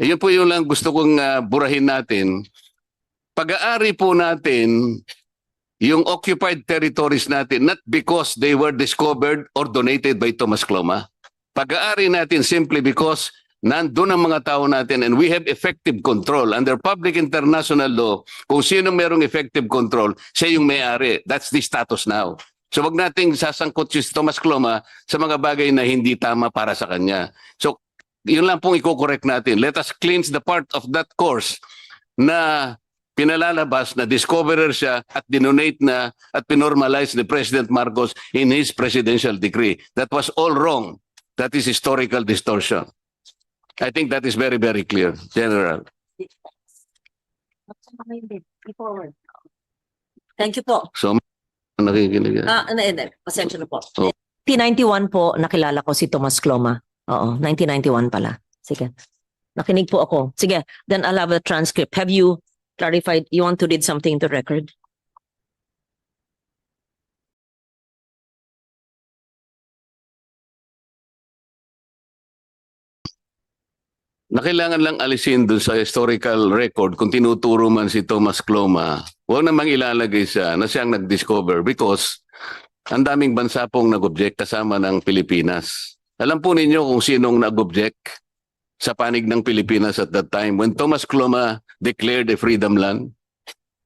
Yun po yung lang gusto kong burahin natin. Pag-aari po natin yung occupied territories natin, not because they were discovered or donated by Thomas Cloma. Pag-aari natin simply because nandun ang mga tao natin and we have effective control. Under public international law, kung sino merong effective control, siya yung may-ari. That's the status now. So wag nating sasangkot si Thomas Cloma sa mga bagay na hindi tama para sa kanya. So yun lang pong i-correct natin. Let us cleanse the part of that course na pinalalabas na discoverer siya at dinonate na at pinormalize ni President Marcos in his presidential decree. That was all wrong. That is historical distortion. I think that is very, very clear, General. Thank you po. So, nakikinig. Pasensya na po. Oh. 1991 po, nakilala ko si Thomas Cloma. Oo, 1991 pala. Sige. Nakinig po ako. Sige, then I'll have a transcript. Have you clarified? You want to read something to record? Na kailangan lang alisin dun sa historical record kung tinuturo man si Thomas Cloma, huwag namang ilalagay siya na siyang nag-discover because ang daming bansa pong nag-object kasama ng Pilipinas. Alam po ninyo kung sinong nag-object sa panig ng Pilipinas at that time when Thomas Cloma declared a freedom land?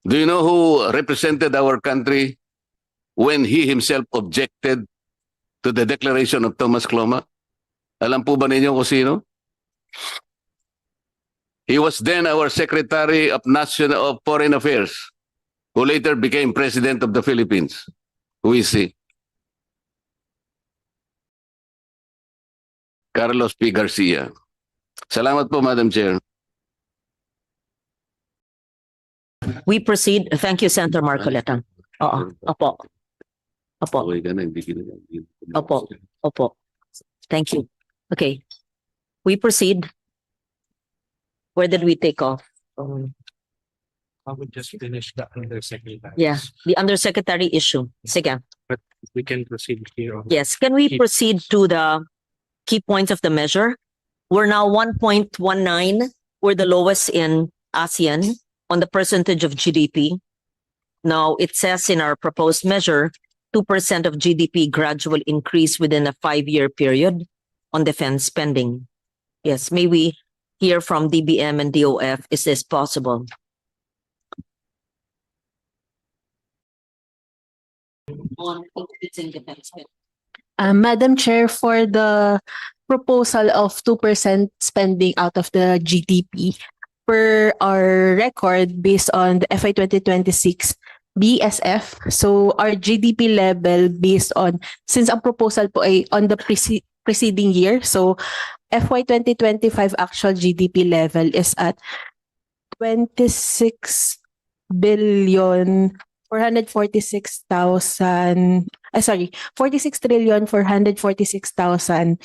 Do you know who represented our country when he himself objected to the declaration of Thomas Cloma? Alam po ba ninyo kung sino? He was then our Secretary of Foreign Affairs, who later became President of the Philippines. Who is he? Carlos P. Garcia. Salamat po, Madam Chair. We proceed. Thank you, Senator Marcoleta. Oo, opo. Opo. Opo. Opo. Thank you. Okay. We proceed. Where did we take off? I would just finish the undersecretary. Yeah, the undersecretary issue. Sige. But we can proceed here. Yes, can we proceed to the key points of the measure? We're now 1.19. We're the lowest in ASEAN on the percentage of GDP. Now, it says in our proposed measure, 2% of GDP gradual increase within a 5-year period on defense spending. Yes, may we hear from DBM and DOF, is this possible? Madam Chair, for the proposal of 2% spending out of the GDP, per our record based on the FY 2026 BSF, so our GDP level based on, since ang proposal po ay on the preceding year, so FY 2025 actual GDP level is at 26 billion 446,000 46 trillion 446,369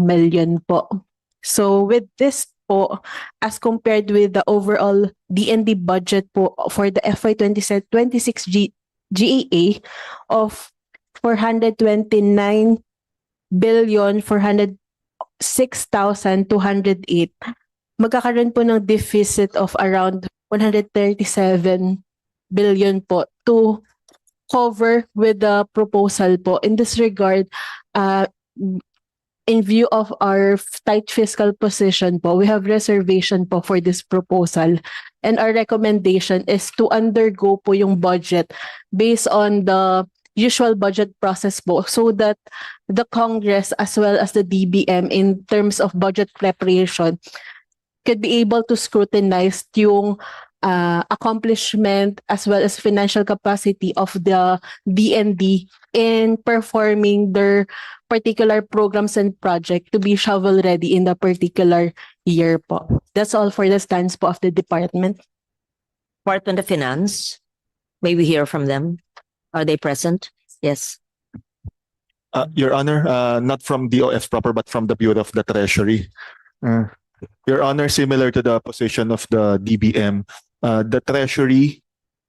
million po. So with this po, as compared with the overall D&D budget po for the FY 2026 GAA of 429 billion 406,208, magkakaroon po ng deficit of around 137 billion po to cover with the proposal po. In this regard, in view of our tight fiscal position po, we have reservation po for this proposal. And our recommendation is to undergo po yung budget based on the usual budget process po, so that the Congress as well as the DBM in terms of budget preparation could be able to scrutinize yung accomplishment as well as financial capacity of the DND in performing their particular programs and project to be shovel ready in the particular year po. That's all for the stance po of the department. Department of Finance, may we hear from them? Are they present? Yes. Your Honor, not from DOF proper, but from the Bureau of the Treasury. Your Honor, similar to the position of the DBM, the Treasury,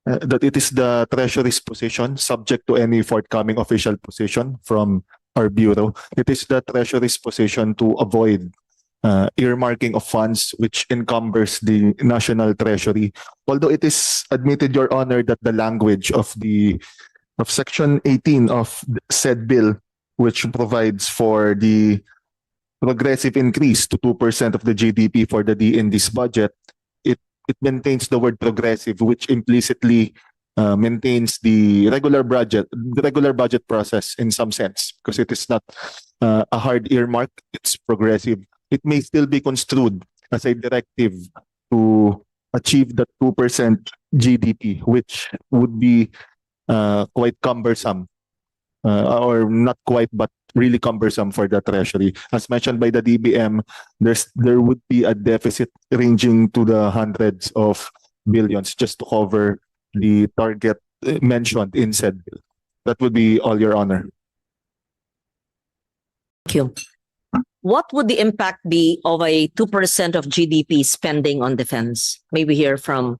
that it is the Treasury's position, subject to any forthcoming official position from our Bureau. It is the Treasury's position to avoid earmarking of funds which encumbers the national treasury. Although it is admitted, Your Honor, that the language of Section 18 of said bill, which provides for the progressive increase to 2% of the GDP for the D&D's budget, it maintains the word progressive, which implicitly maintains the regular budget process in some sense, because it is not a hard earmark, it's progressive. It may still be construed as a directive to achieve the 2% GDP, which would be quite cumbersome, or not quite, but really cumbersome for the treasury. As mentioned by the DBM, there would be a deficit ranging to the hundreds of billions just to cover the target mentioned in said bill. That would be all, Your Honor. Thank you. What would the impact be of a 2% of GDP spending on defense? Maybe hear from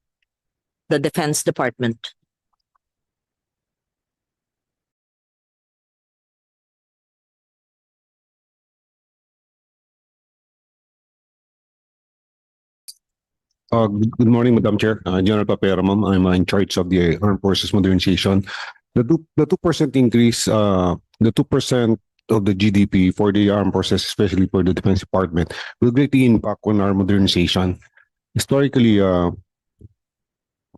the Defense Department. Good morning, Madam Chair. General Papera, ma'am. I'm in charge of the Armed Forces Modernization. The 2% increase, the 2% of the GDP for the armed forces, especially for the Defense Department, will greatly impact on our modernization. Historically, the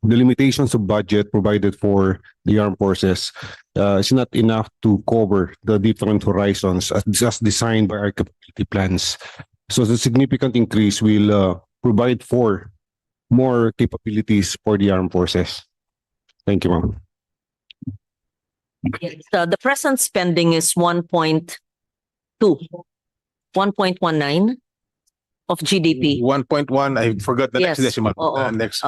limitations of budget provided for the armed forces is not enough to cover the different horizons as designed by our capability plans. So the significant increase will provide for more capabilities for the armed forces. Thank you, ma'am. The present spending is 1.19 of GDP. 1.1, I forgot the next Yes. decimal. Oo. Next.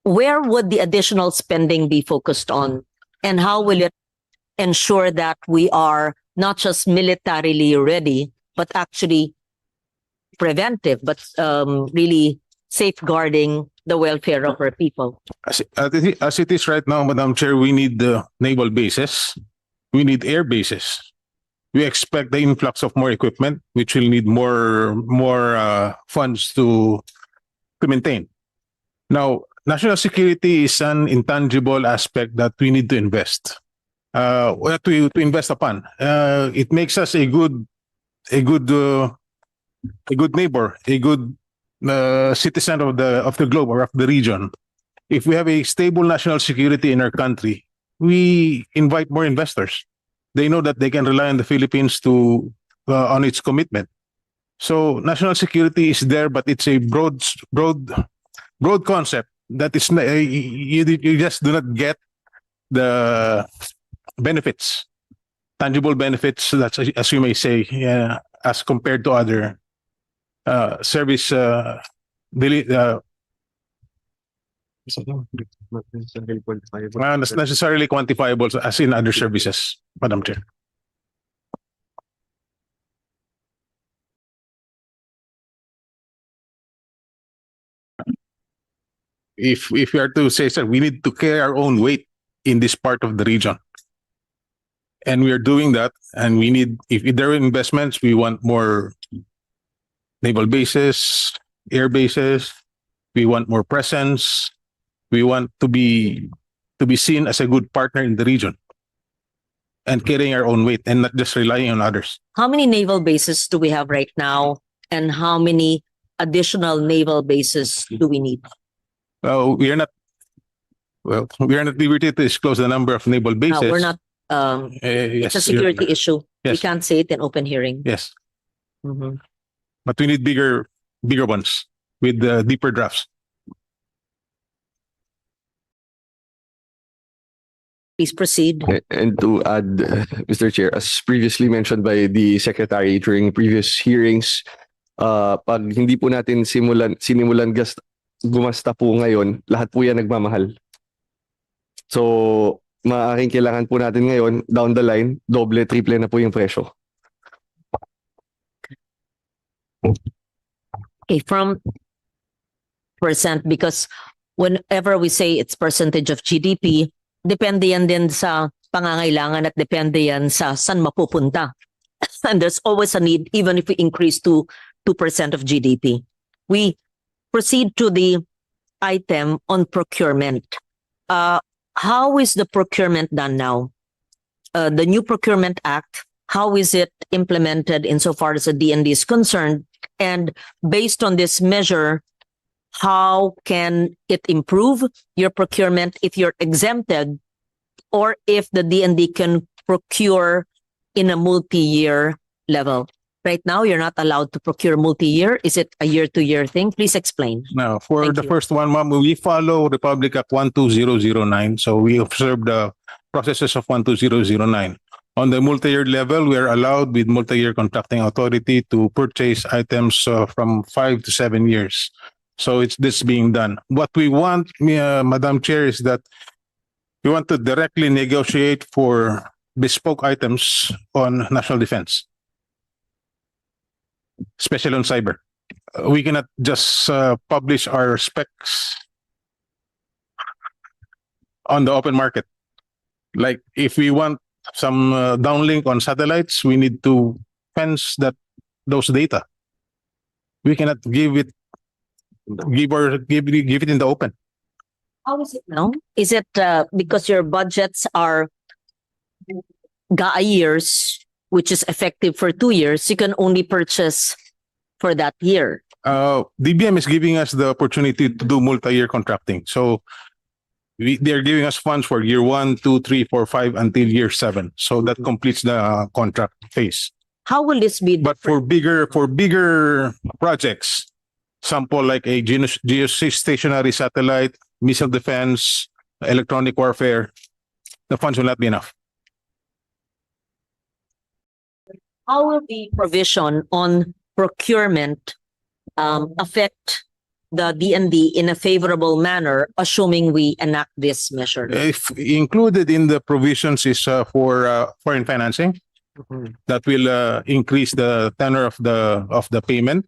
Where would the additional spending be focused on? And how will it ensure that we are not just militarily ready, but actually preventive, but really safeguarding the welfare of our people? As it is right now, Madam Chair, we need the naval bases. We need air bases. We expect the influx of more equipment, which will need more funds to maintain. Now, national security is an intangible aspect that we need to invest. We have to invest upon. It makes us a good neighbor, a good citizen of the globe or of the region. If we have a stable national security in our country, we invite more investors. They know that they can rely on the Philippines to on its commitment. So national security is there, but it's a broad concept that is you just do not get the benefits, tangible benefits. That's, as you may say, as compared to other service not necessarily quantifiable as in other services, Madam Chair. If we are to say, sir, we need to carry our own weight in this part of the region. And we are doing that, and we need, if there are investments, we want more naval bases, air bases, we want more presence, we want to be seen as a good partner in the region and carrying our own weight and not just relying on others. How many naval bases do we have right now, and how many additional naval bases do we need? We are not liberty to disclose the number of naval bases. We're not. Yes, It's a security issue. We Yes. can't say it in open hearing. Yes, Mhm. but we need bigger ones with deeper drafts. Please proceed. And to add, Mr. Chair, as previously mentioned by the Secretary during previous hearings, pag hindi po natin sinimulan gumasta po ngayon, lahat po yan nagmamahal. So, maaaring kailangan po natin ngayon, down the line, doble, triple na po yung presyo. Okay, from percent, because whenever we say it's percentage of GDP, depende yan din sa pangangailangan at depende yan sa saan mapupunta and there's always a need, even if we increase to 2% of GDP. We proceed to the item on procurement. How is the procurement done now? The new Procurement Act, how is it implemented insofar as the DND is concerned? And based on this measure, how can it improve your procurement if you're exempted, or if the DND can procure in a multi-year level? Right now, you're not allowed to procure multi-year. Is it a year-to-year thing? Please explain. Now, for Thank the you. first one, ma'am, we follow Republic Act 12009. So we observe the processes of 12009. On the multi-year level, we are allowed with multi-year contracting authority to purchase items from 5 to 7 years. So it's this being done. What we want, Madam Chair, is that we want to directly negotiate for bespoke items on national defense, especially on cyber. We cannot just publish our specs on the open market. Like if we want some downlink on satellites, we need to fence those data. We cannot give it in the open. How is it now? Is it because your budgets are GAA years, which is effective for 2 years, you can only purchase for that year? DBM is giving us the opportunity to do multi-year contracting. So they're giving us funds for year 1, 2, 3, 4, 5 until year 7. So that completes the contract phase. How will this be But for bigger projects, sample like a geostationary satellite, missile defense, electronic warfare, the funds will not be enough. How will the provision on procurement affect the DND in a favorable manner, assuming we enact this measure? If included in the provisions is for foreign financing, that will increase the tenor of the payment,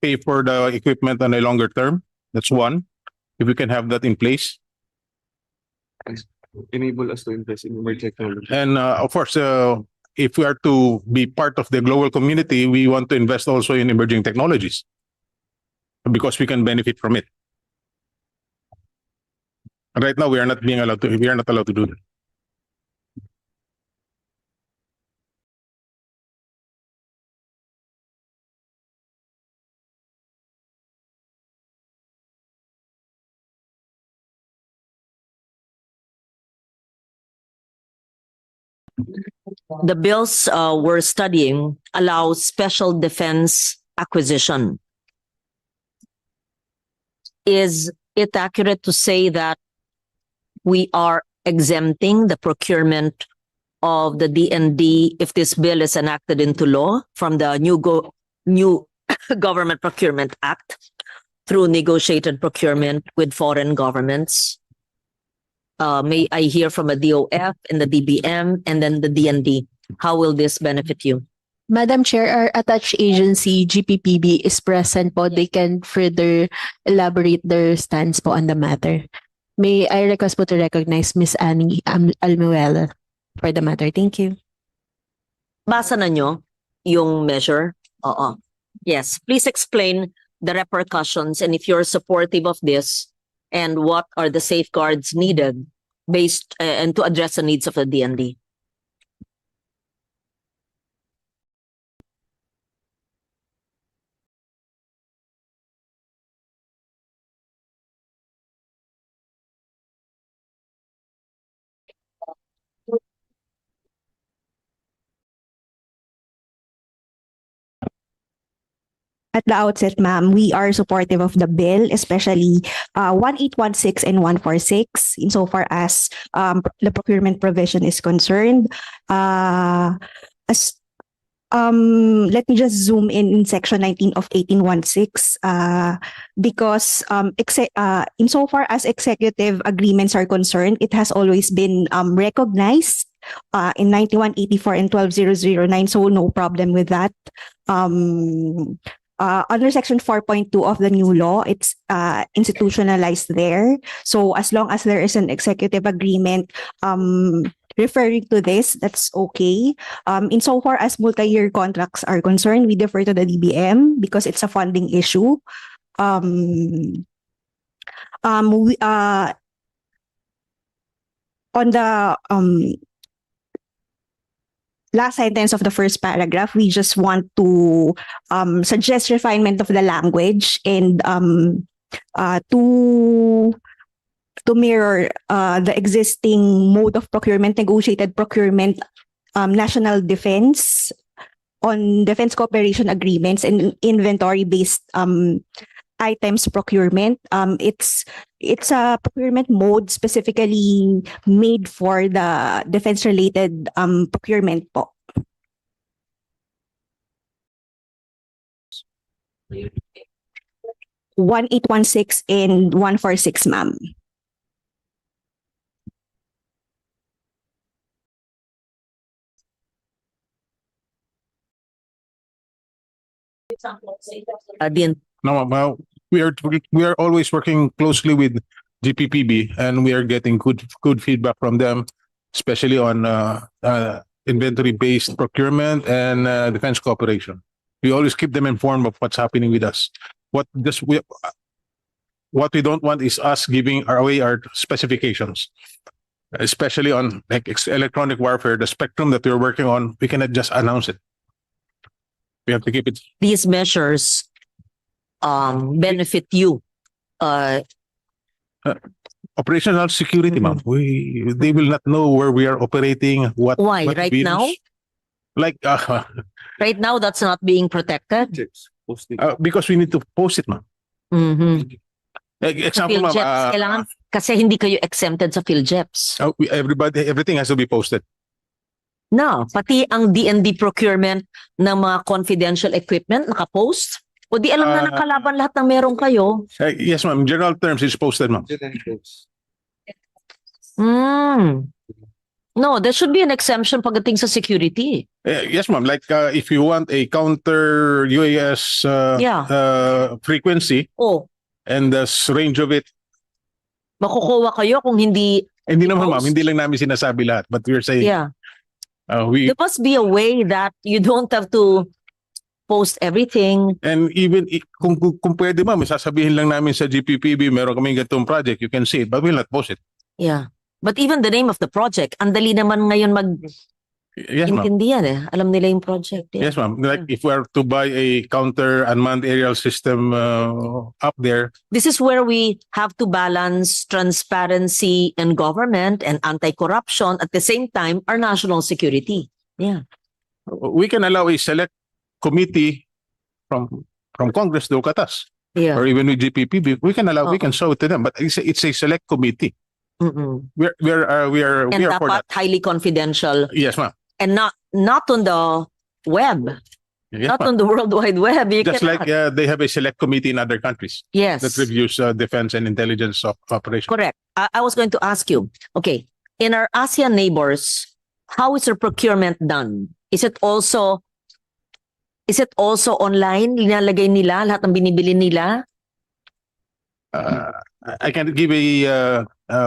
pay for the equipment on a longer term. That's one. If we can have that in place. Enable us to invest in emerging technology. And of course, if we are to be part of the global community, we want to invest also in emerging technologies because we can benefit from it. Right now, we are not allowed to do that. The bills we're studying allow special defense acquisition. Is it accurate to say that we are exempting the procurement of the DND if this bill is enacted into law from the new Government Procurement Act through negotiated procurement with foreign governments? May I hear from a DOF and the DBM and then the DND? How will this benefit you? Madam Chair, our attached agency, GPPB, is present po. They can further elaborate their stance po on the matter. May I request po to recognize Ms. Annie Almuela for the matter. Thank you. Basa na nyo yung measure? Oo. Yes. Please explain the repercussions and if you're supportive of this and what are the safeguards needed based and to address the needs of the DND. At the outset, ma'am, we are supportive of the bill, especially 1816 and 146, insofar as the procurement provision is concerned. Let me just zoom in section 19 of 1816, because insofar as executive agreements are concerned, it has always been recognized in 9184 and 12009, so no problem with that. Under section 4.2 of the new law, it's institutionalized there. So as long as there is an executive agreement, referring to this, that's okay. Insofar as multi-year contracts are concerned, we defer to the DBM because it's a funding issue. On the last sentence of the first paragraph, we just want to suggest refinement of the language and to mirror the existing mode of procurement, negotiated procurement, national defense on defense cooperation agreements and inventory-based items procurement. It's a procurement mode specifically made for the defense-related procurement po. One 1816 and 146, ma'am. No, well, we are always working closely with GPPB, and we are getting good feedback from them, especially on inventory-based procurement and defense cooperation. We always keep them informed of what's happening with us. What we don't want is us giving away our specifications, especially on like electronic warfare, the spectrum that we're working on. We cannot just announce it. We have to keep it. These measures benefit you. Operational security, ma'am. They will not know where we are operating. Why? What Right views. now? Like Right now, that's not being protected. because we need to post it, ma'am. Mm-hmm. Example, ma'am. PhilJeps, kailangan, kasi hindi kayo exempted sa PhilJeps. Everything has to be posted. No, pati ang D&D procurement ng mga confidential equipment nakapost. O di alam na nakalaban lahat ng meron kayo. Yes, ma'am. In general terms, it's posted, ma'am. No, there should be an exemption pagdating sa security. Yes, ma'am. Like if you want a counter UAS frequency Oh, and the range of it, makukuha kayo kung hindi. hindi naman, i-post. ma'am. Hindi lang namin sinasabi lahat. But we're saying, Yeah. we There must be a way that you don't have to post everything. and even kung pwede, ma'am, sasabihin lang namin sa GPPB, meron kaming ganitong project, you can see it, but we'll not post it. Yeah. But even the name of the project, ang dali naman ngayon Yes, ma'am. mag-intindihan eh. Alam nila yung project. Yeah. Yes, ma'am. Like if we are to buy a counter unmanned aerial system up there, This is where we have to balance transparency in government and anti-corruption at the same time our national security. Yeah. we can allow a select committee from Congress to look at us, Yeah. or even with GPPB. We can allow, we can show it to them, but it's a select committee. Mm-mm. We are And for dapat that. highly confidential Yes, ma'am. and not on the web, Yes, not ma'am. on the World Wide Web. You Just cannot. like they have a select committee in other countries Yes. that reviews defense and intelligence operations. Correct. I was going to ask you, okay, in our ASEAN neighbors, how is their procurement done? Is it also online? Linalagay nila lahat ng binibili nila? I can't give a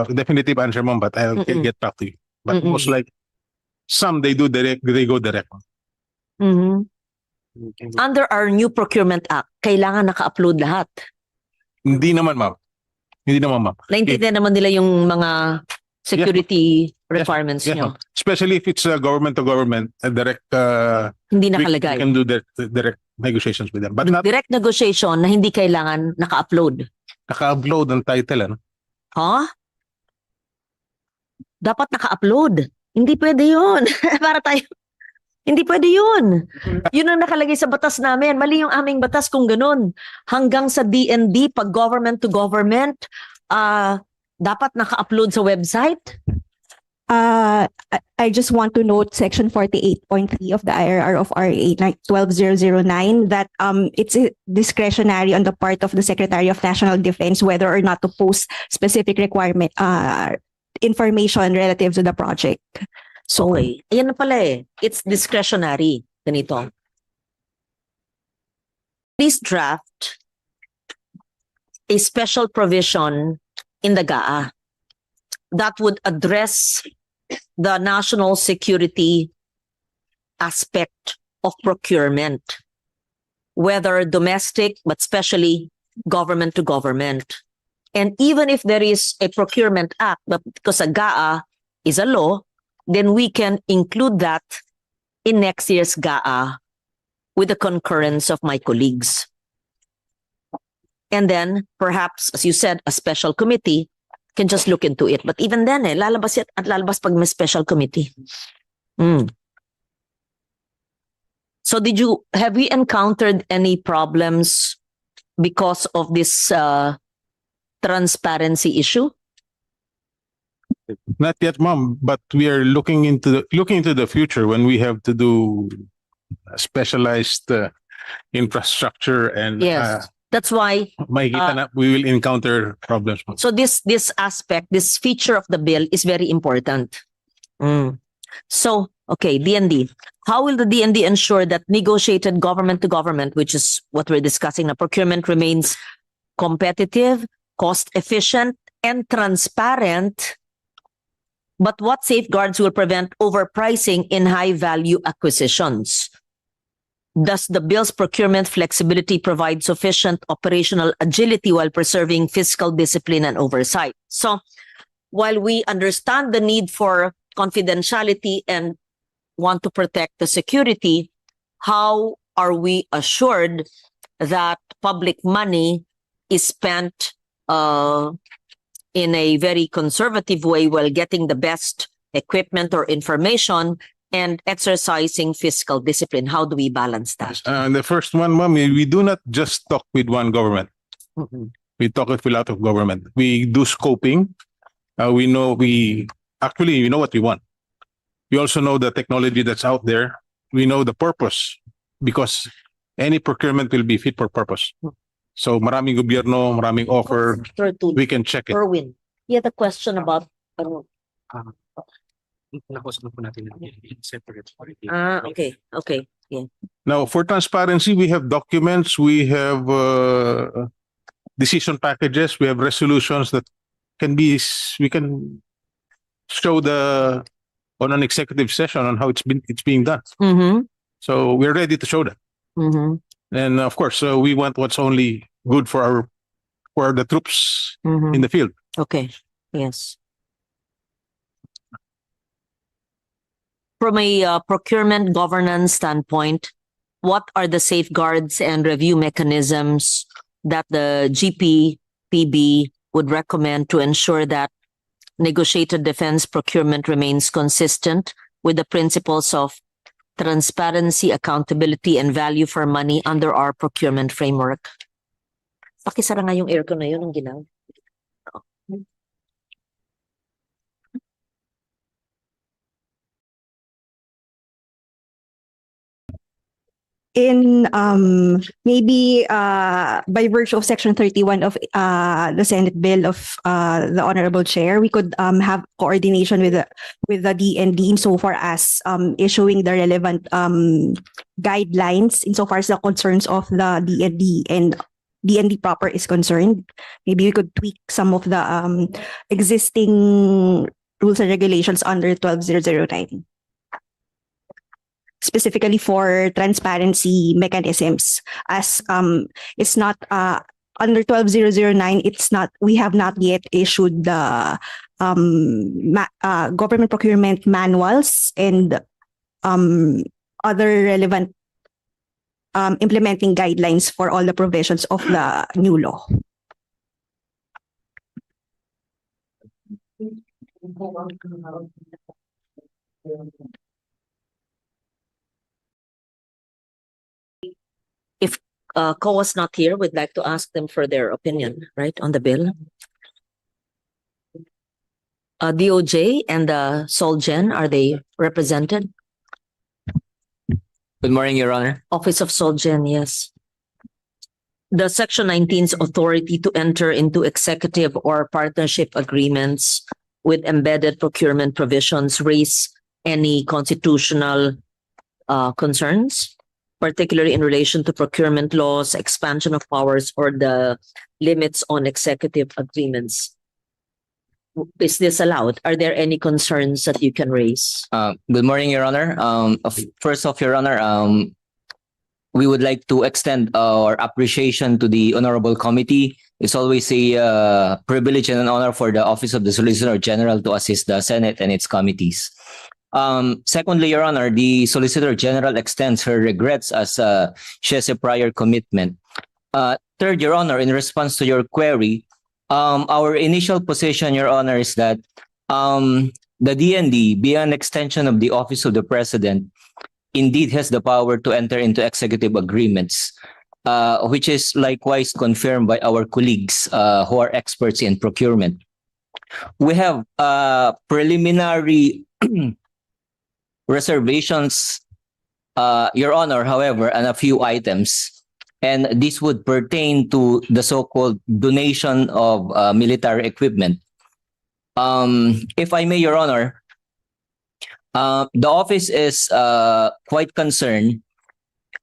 definitive answer, ma'am, but I'll get back to you. But most like some they go direct. Mhm. Under our new Procurement Act, kailangan naka-upload lahat. Hindi naman, ma'am. Naintindihan naman nila yung mga security requirements Yes, nyo. ma'am. Especially if it's government to government, direct. Hindi We nakalagay. can do direct negotiations with them, but not Direct negotiation na hindi kailangan naka-upload. naka-upload ang title. Ano? Ha? Dapat naka-upload. Hindi pwede yun. Para tayo. Hindi pwede yun. Yun ang nakalagay sa batas namin. Mali yung aming batas kung ganun. Hanggang sa D&D, pag government to government, dapat naka-upload sa website. I just want to note section 48.3 of the IRR of RA 12009 that it's discretionary on the part of the Secretary of National Defense whether or not to post specific requirement information relative to the project. So Okay. Ayan na pala eh. It's discretionary. Ganito. Please draft a special provision in the GAA that would address the national security aspect of procurement, whether domestic, but especially government to government. And even if there is a procurement act, but because a GAA is a law, then we can include that in next year's GAA with the concurrence of my colleagues. And then perhaps, as you said, a special committee can just look into it. But even then, lalabas yan at lalabas pag may special committee. So have we encountered any problems because of this transparency issue? Not yet, ma'am, but we are looking into the future when we have to do specialized infrastructure and Yes. That's why, makikita na we will encounter problems. ma'am. so this aspect, this feature of the bill is very important. So, okay, DND. How will the DND ensure that negotiated government to government, which is what we're discussing now, procurement remains competitive, cost efficient, and transparent? But what safeguards will prevent overpricing in high value acquisitions? Does the bill's procurement flexibility provide sufficient operational agility while preserving fiscal discipline and oversight? So, while we understand the need for confidentiality and want to protect the security, how are we assured that public money is spent in a very conservative way while getting the best equipment or information and exercising fiscal discipline? How do we balance that? The first one, ma'am, we do not just talk with one government. We talk with a lot of government. We do scoping. We know what we want. We also know the technology that's out there. We know the purpose because any procurement will be fit for purpose. So maraming gobyerno, maraming offer. We can check it. Erwin, you had a question about Nakusap na po natin yung separate. okay. Now, for transparency, we have documents, we have decision packages, we have resolutions that we can show on an executive session on how it's being done. So we're ready to show that. And of course, we want what's only good for the troops in the field. Okay, yes. From a procurement governance standpoint, what are the safeguards and review mechanisms that the GPPB would recommend to ensure that negotiated defense procurement remains consistent with the principles of transparency, accountability, and value for money under our procurement framework? Pakisara nga yung aircon na yun ang ginawa. In maybe by virtue of Section 31 of the Senate Bill of the Honorable Chair, we could have coordination with the DND insofar as issuing the relevant guidelines insofar as the concerns of the DND and DND proper is concerned. Maybe we could tweak some of the existing rules and regulations under 12009. Specifically for transparency mechanisms, as it's not under 12009, we have not yet issued the government procurement manuals and other relevant implementing guidelines for all the provisions of the new law. If COA's not here, we'd like to ask them for their opinion, right, on the bill. DOJ and Solgen, are they represented? Good morning, Your Honor. Office of Solgen, yes. The Section 19's authority to enter into executive or partnership agreements with embedded procurement provisions raise any constitutional concerns, particularly in relation to procurement laws, expansion of powers, or the limits on executive agreements? is this allowed? Are there any concerns that you can raise? Good morning, Your Honor. First off, Your Honor, we would like to extend our appreciation to the Honorable Committee. It's always a privilege and an honor for the Office of the Solicitor General to assist the Senate and its committees. Secondly, Your Honor, the Solicitor General extends her regrets as she has a prior commitment. Third, Your Honor, in response to your query, our initial position, Your Honor, is that the DND, be an extension of the Office of the President, indeed has the power to enter into executive agreements, which is likewise confirmed by our colleagues who are experts in procurement. We have preliminary reservations, Your Honor, however, on a few items. And this would pertain to the so-called donation of military equipment. If I may, Your Honor, the office is quite concerned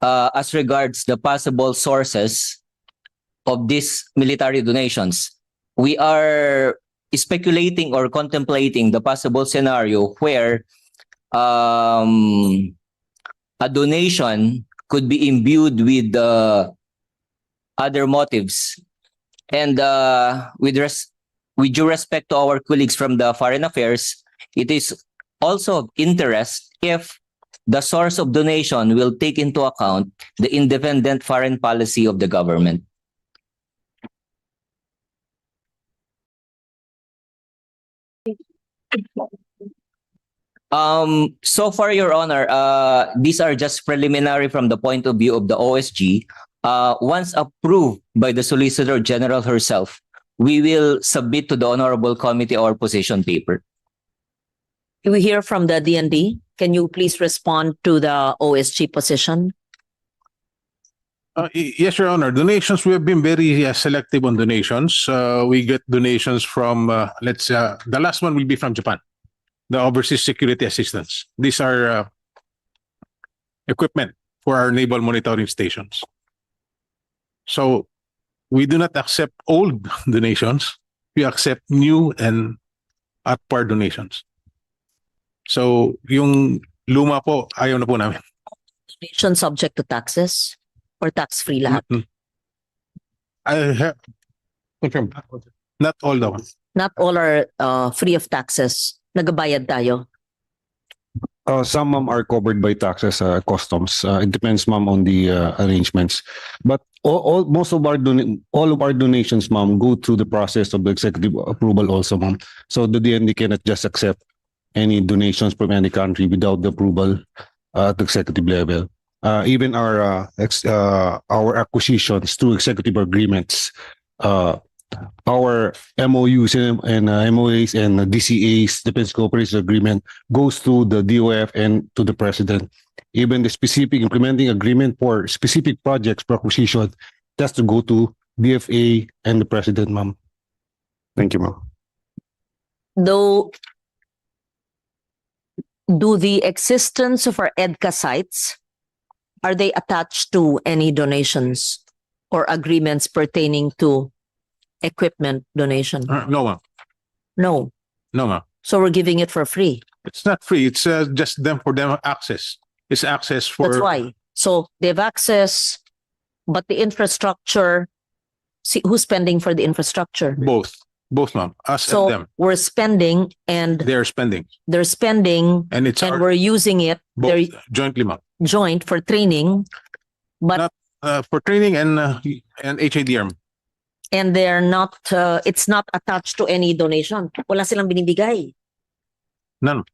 as regards the possible sources of these military donations. We are speculating or contemplating the possible scenario where a donation could be imbued with other motives. And with due respect to our colleagues from the Foreign Affairs, it is also of interest if the source of donation will take into account the independent foreign policy of the government. So far, Your Honor, these are just preliminary from the point of view of the OSG. Once approved by the Solicitor General herself, we will submit to the Honorable Committee our position paper. We hear from the DND. Can you please respond to the OSG position? Yes, Your Honor. Donations, we have been very selective on donations. We get donations from, the last one will be from Japan, the Overseas Security Assistance. These are equipment for our naval monitoring stations. So we do not accept old donations. We accept new and at-par donations. So yung luma po, ayaw na po namin. Donation subject to taxes or tax-free lahat? I have confirmed. Not all the ones. Not all are free of taxes. Nagabayad tayo. Some, ma'am, are covered by taxes, customs. It depends, ma'am, on the arrangements. But most of our all of our donations, ma'am, go through the process of the executive approval also, ma'am. So the DND cannot just accept any donations from any country without the approval at the executive level. Even our acquisitions through executive agreements, our MOUs and MOAs and DCAs, Defense Cooperation Agreement, goes to the DOF and to the President. Even the specific implementing agreement for specific projects for acquisition, that's to go to DFA and the President, ma'am. Thank you, ma'am. Though, do the existence of our EDCA sites, are they attached to any donations or agreements pertaining to equipment donation? No, ma'am. No. No, ma'am. So we're giving it for free. It's not free. It's just for them access. It's access for. That's why. So they have access, but the infrastructure, see, who's spending for the infrastructure? Both, ma'am. Us So and them. we're spending and They're spending, they're spending and it's and our, we're using it. They're both jointly, ma'am. joint for training, but For training and HADR. and they're not, it's not attached to any donation. Wala silang binibigay. None.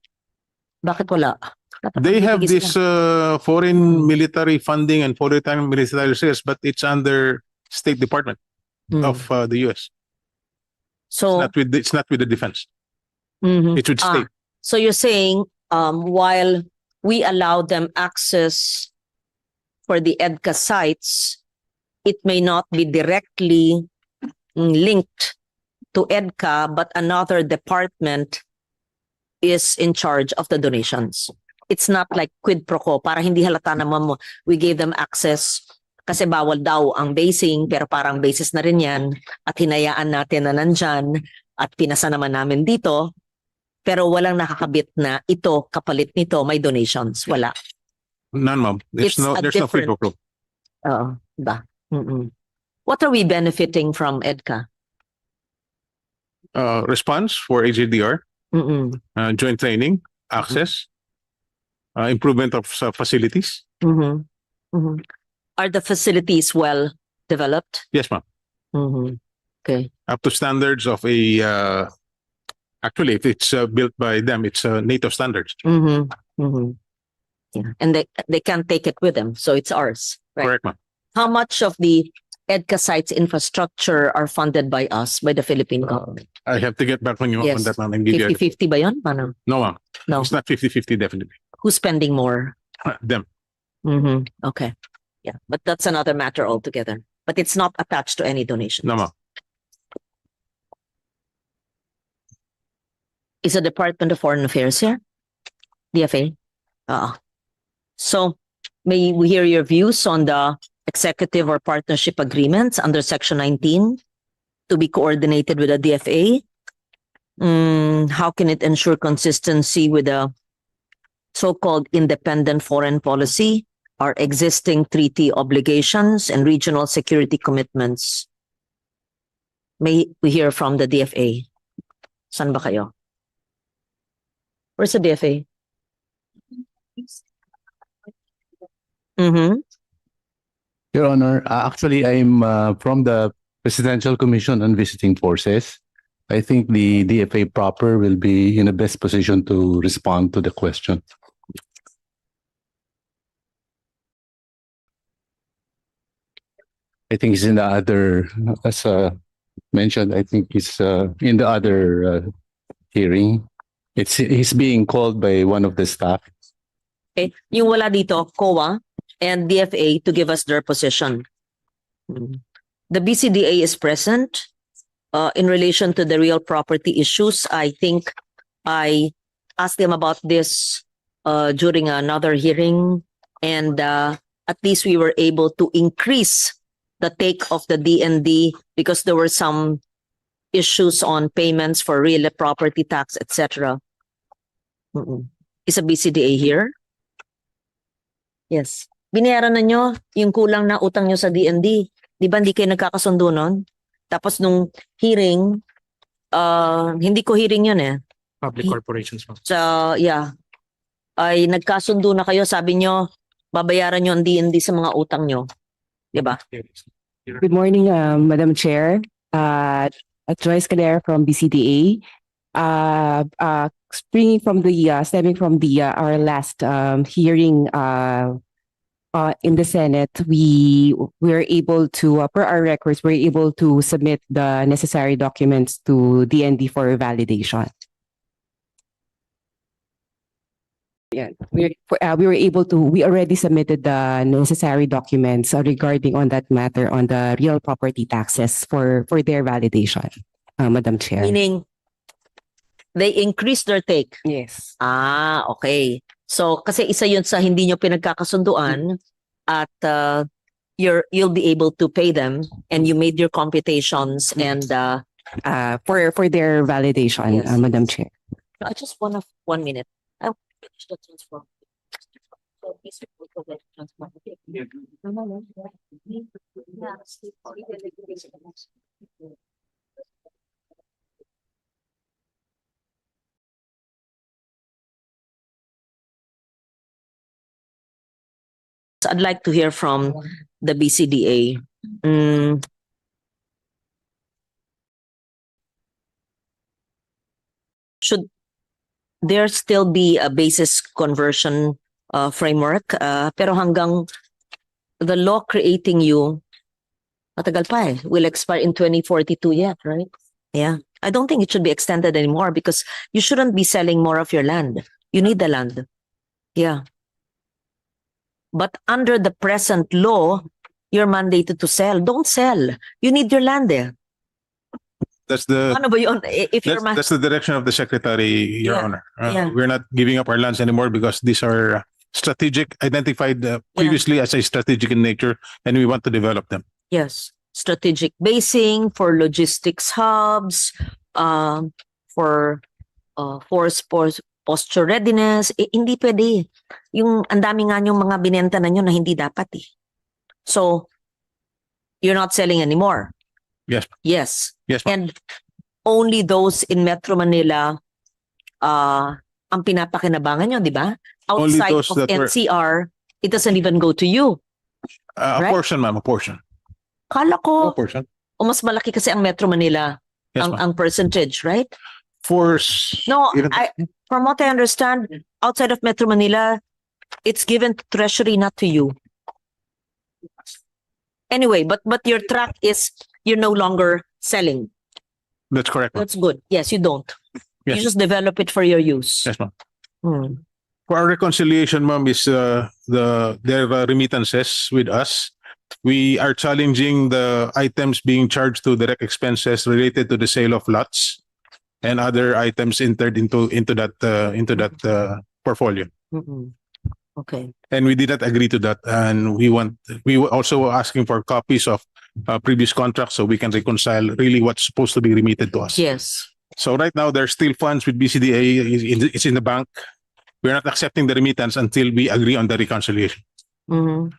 Bakit wala? Dapat They have binibigay this sila. foreign military funding and foreign military sales, but it's under State Department of the US. So, It's not with the defense. mhm. It's with state. So you're saying, while we allow them access for the EDCA sites, it may not be directly linked to EDCA, but another department is in charge of the donations. It's not like quid pro quo, para hindi halata naman mo, we gave them access kasi bawal daw ang basing, pero parang basis na rin yan at hinayaan natin na nandyan. at pinasa naman namin dito, pero walang nakakabit na ito, kapalit nito, may donations. Wala. None, ma'am. It's a There's no free different- for Oo, ba? Mm-mm. What are we benefiting from EDCA? response for HDR, Mm-mm. joint training, access, improvement of facilities. Mhm. Mhm. Are the facilities well developed? Yes, ma'am. Mhm. Okay. Up to standards of a actually, if it's built by them, it's NATO standards. Mhm. Mhm. Yeah. And they can't take it with them, so it's ours. Right. Correct, ma'am. How much of the EDCA sites infrastructure are funded by us, by the Philippine government? I have to get back on you on Yes. that, ma'am, and give you. 50-50 ba yun? Paano? No, ma'am. No. It's not 50-50, definitely. Who's spending more? Them. Mhm. Okay. Yeah. But that's another matter altogether. But it's not attached to any donation. No, ma'am. Is the Department of Foreign Affairs here? DFA? So, may we hear your views on the executive or partnership agreements under Section 19 to be coordinated with the DFA? How can it ensure consistency with the so-called independent foreign policy, our existing treaty obligations, and regional security commitments? May we hear from the DFA? Saan ba kayo? Where's the DFA? Mm-hmm. Your Honor, actually, I'm from the Presidential Commission on Visiting Forces. I think the DFA proper will be in the best position to respond to the question. I think it's in the other, as mentioned, I think it's in the other hearing. He's being called by one of the staff. Okay. Yung wala dito, COA and DFA to give us their position. The BCDA is present in relation to the real property issues. I think I asked them about this during another hearing, and at least we were able to increase the take of the DND because there were some issues on payments for real property tax, etc. Is a BCDA here? Yes. Binayaran na nyo yung kulang na utang nyo sa DND. Di ba hindi kayo nagkakasundo nun? Tapos nung hearing, hindi ko hearing yun eh. Public corporations, ma'am. So, yeah. Ay nagkasundo na kayo, sabi nyo, babayaran nyo ang DND sa mga utang nyo. Di ba? Good morning, Madam Chair. Joyce Calera from BCDA. Stemming from our last hearing in the Senate, we were able to, per our records, we're able to submit the necessary documents to DND for validation. Yeah, we already submitted the necessary documents regarding on that matter on the real property taxes for their validation, Madam Chair. Meaning, they increased their take. Yes. Okay. So, kasi isa yun sa hindi nyo pinagkakasunduan at you'll be able to pay them and you made your computations and For their validation, Yes. Madam Chair. I just want 1 minute. I will finish the transfer. So, please go ahead and transfer. So I'd like to hear from the BCDA. Should there still be a basis conversion framework? Pero hanggang the law creating you, matagal pa eh, will expire in 2042 yet, right? Yeah. I don't think it should be extended anymore because you shouldn't be selling more of your land. You need the land. Yeah. But under the present law, you're mandated to sell. Don't sell. You need your land there. That's the Ano ba yun? If you're that's the direction of the Secretary, Your Yeah, Honor. yeah. We're not giving up our lands anymore because these are strategic, identified previously as a strategic in nature, and we want to develop them. Yes, strategic basing for logistics hubs, for posture readiness, hindi pwede. Yung ang dami nga yung mga binenta na nyo na hindi dapat eh. So, you're not selling anymore. Yes. Yes. Yes, ma'am. And only those in Metro Manila ang pinapakinabangan nyo, di ba? Only Outside those of that were- NCR, it doesn't even go to you. A Right? portion, ma'am, a portion. Kala A ko, portion. o mas malaki kasi ang Metro Manila, Yes, ang, ma'am. ang percentage, right? No, From what I understand, outside of Metro Manila, it's given to Treasury, not to you. Anyway, but your track is you're no longer selling. that's correct, ma'am. That's good. Yes, you don't. You Yes. just develop it for your use. Yes, ma'am. Hmm. For our reconciliation, ma'am, is their remittances with us. We are challenging the items being charged to direct expenses related to the sale of lots and other items entered into that portfolio. Mm-mm. Okay. And we did not agree to that. And we were also asking for copies of previous contracts so we can reconcile really what's supposed to be remitted to us. Yes. So right now, there's still funds with BCDA. It's in the bank. We're not accepting the remittance until we agree on the reconciliation. Mhm.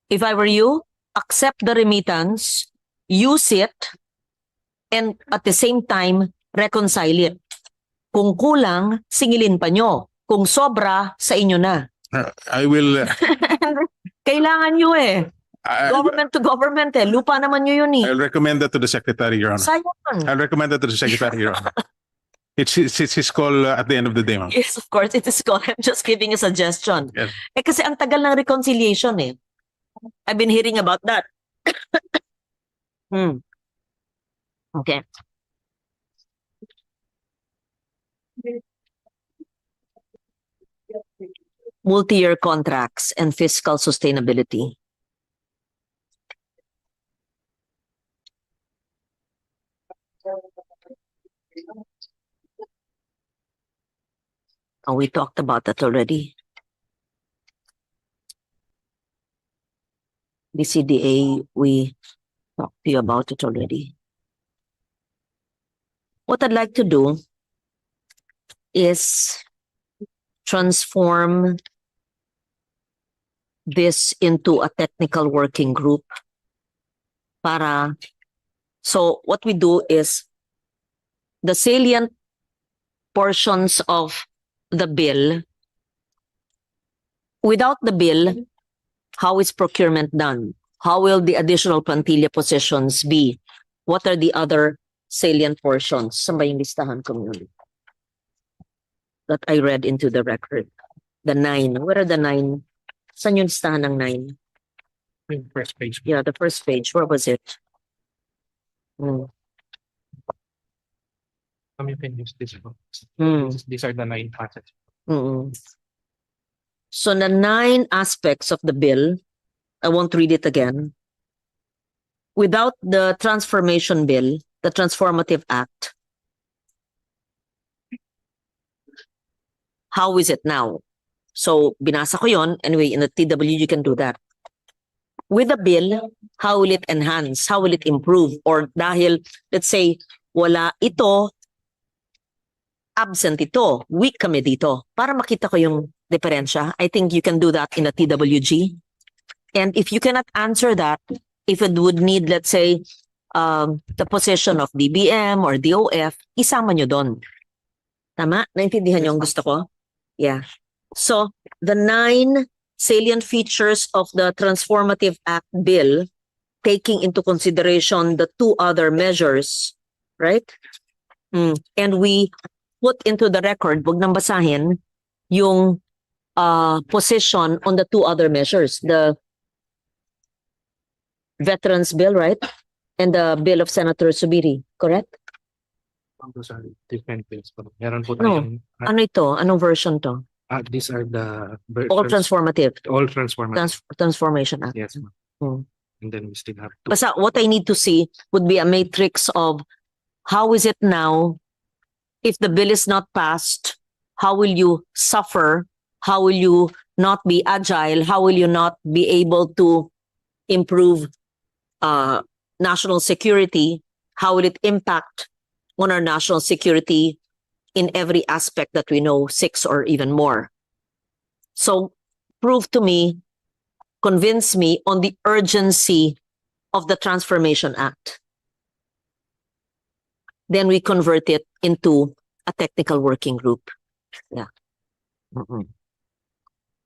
If I were you, accept the remittance, use it, and at the same time, reconcile it. Kung kulang, singilin pa nyo. Kung sobra, sa inyo na. I will. Kailangan nyo eh. I, Government to government eh. Lupa naman nyo yun eh. I'll recommend that to the Secretary, Your Honor. Sayang. I'll recommend that to the Secretary, Your Honor. It's his call at the end of the day, ma'am. Yes, of course, it is called. I'm just giving a suggestion. Yes. Eh kasi ang tagal ng reconciliation eh. I've been hearing about that. Okay. Multi-year contracts and fiscal sustainability. Oh, we talked about that already. BCDA, we talked to you about it already. What I'd like to do is transform this into a technical working group so what we do is the salient portions of the bill. Without the bill, how is procurement done? How will the additional plantilla positions be? What are the other salient portions? Saan ba yung listahan ko yun? That I read into the record. The 9. Where are the 9? Saan yung listahan ng 9? First page. Yeah, the first page. Where was it? You can use this one. These are the 9 passages. So the 9 aspects of the bill, I won't read it again. Without the transformation bill, the transformative act, how is it now? So binasa ko yon. Anyway, in the TW you can do that. With the bill, how will it enhance? How will it improve? Or dahil, let's say, wala ito, absent ito, weak kami dito. Para makita ko yung diferensya, I think you can do that in a TWG. And if you cannot answer that, if it would need, let's say, the position of DBM or DOF, isama nyo doon. Tama? Naintindihan nyo ang gusto ko? Yeah. So, the 9 salient features of the Transformative Act bill, taking into consideration the 2 other measures, right? And we put into the record, wag nang basahin, yung position on the 2 other measures, the Veterans Bill, right? And the bill of Senator Zubiri, correct? Those are different bills. Meron po No. tayong, Ano ito? Anong version to? these are the All transformative. all transformative. Transformation Act. Yes, ma'am. Hmm. And then we still have to. Basta what I need to see would be a matrix of how is it now? If the bill is not passed, how will you suffer? How will you not be agile? How will you not be able to improve national security? How will it impact on our national security in every aspect that we know, 6 or even more. So prove to me, convince me on the urgency of the Transformation Act. Then we convert it into a technical working group. Yeah.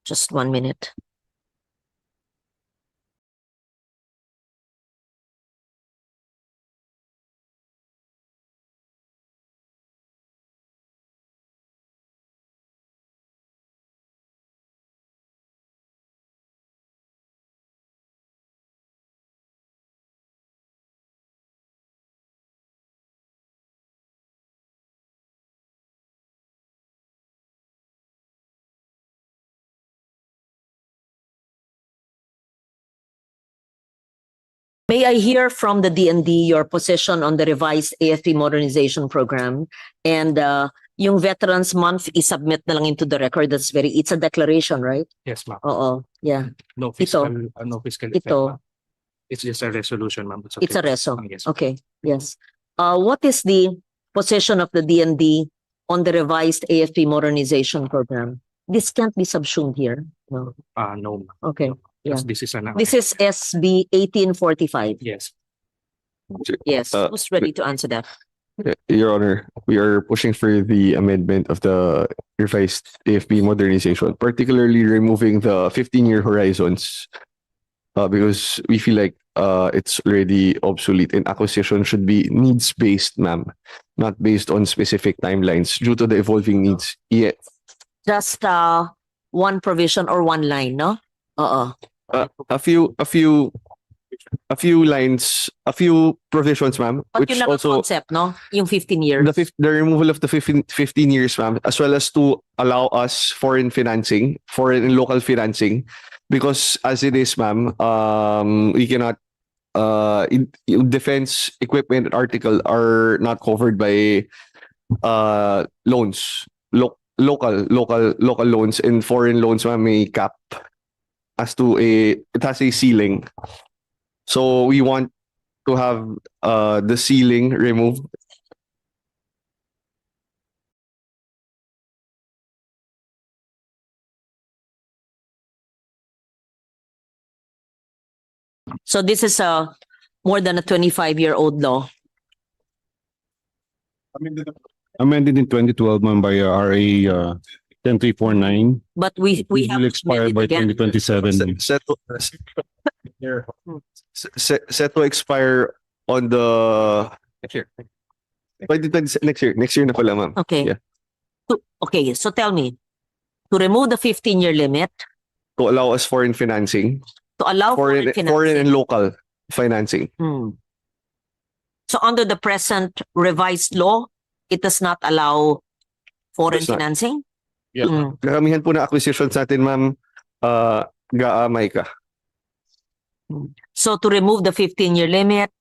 Just 1 minute. May I hear from the DND your position on the revised AFP Modernization Program? And yung Veterans Month, isubmit na lang into the record. It's a declaration, right? Yes, ma'am. Oo, yeah. No fiscal effect, Ito. ma'am. It's just a resolution, ma'am. It's a reso. Yes. Okay, yes. What is the position of the DND on the revised AFP Modernization Program? This can't be subsumed here. No. No, ma'am. Okay. Because Yeah. this is an This is SB 1845. yes. Yes. Who's ready to answer that? Your Honor, we are pushing for the amendment of the revised AFP modernization, particularly removing the 15-year horizons, because we feel like it's already obsolete and acquisition should be needs-based, ma'am, not based on specific timelines due to the evolving needs. Yeah. Just one provision or one line, no? A few lines, a few provisions, ma'am, But which yun lang ang also concept, no? Yung 15 years. the removal of the 15 years, ma'am, as well as to allow us foreign and local financing, because as it is, ma'am, we cannot defense equipment article are not covered by loans, local loans, and foreign loans, ma'am, may cap as to it has a ceiling. So we want to have the ceiling removed. So this is more than a 25-year-old law. Amended in 2012, ma'am, by RA 10349. But we It have will expire by 2027. Set to expire on the Next year. 2020 next year na pala, ma'am. Okay. Yeah. Okay, so tell me, to remove the 15-year limit, To allow us foreign financing, to allow foreign financing. foreign and local financing. So under the present revised law, it does not allow foreign Does not. financing? Yeah. Karamihan po na acquisitions natin, ma'am, gaamay ka. So to remove the 15-year limit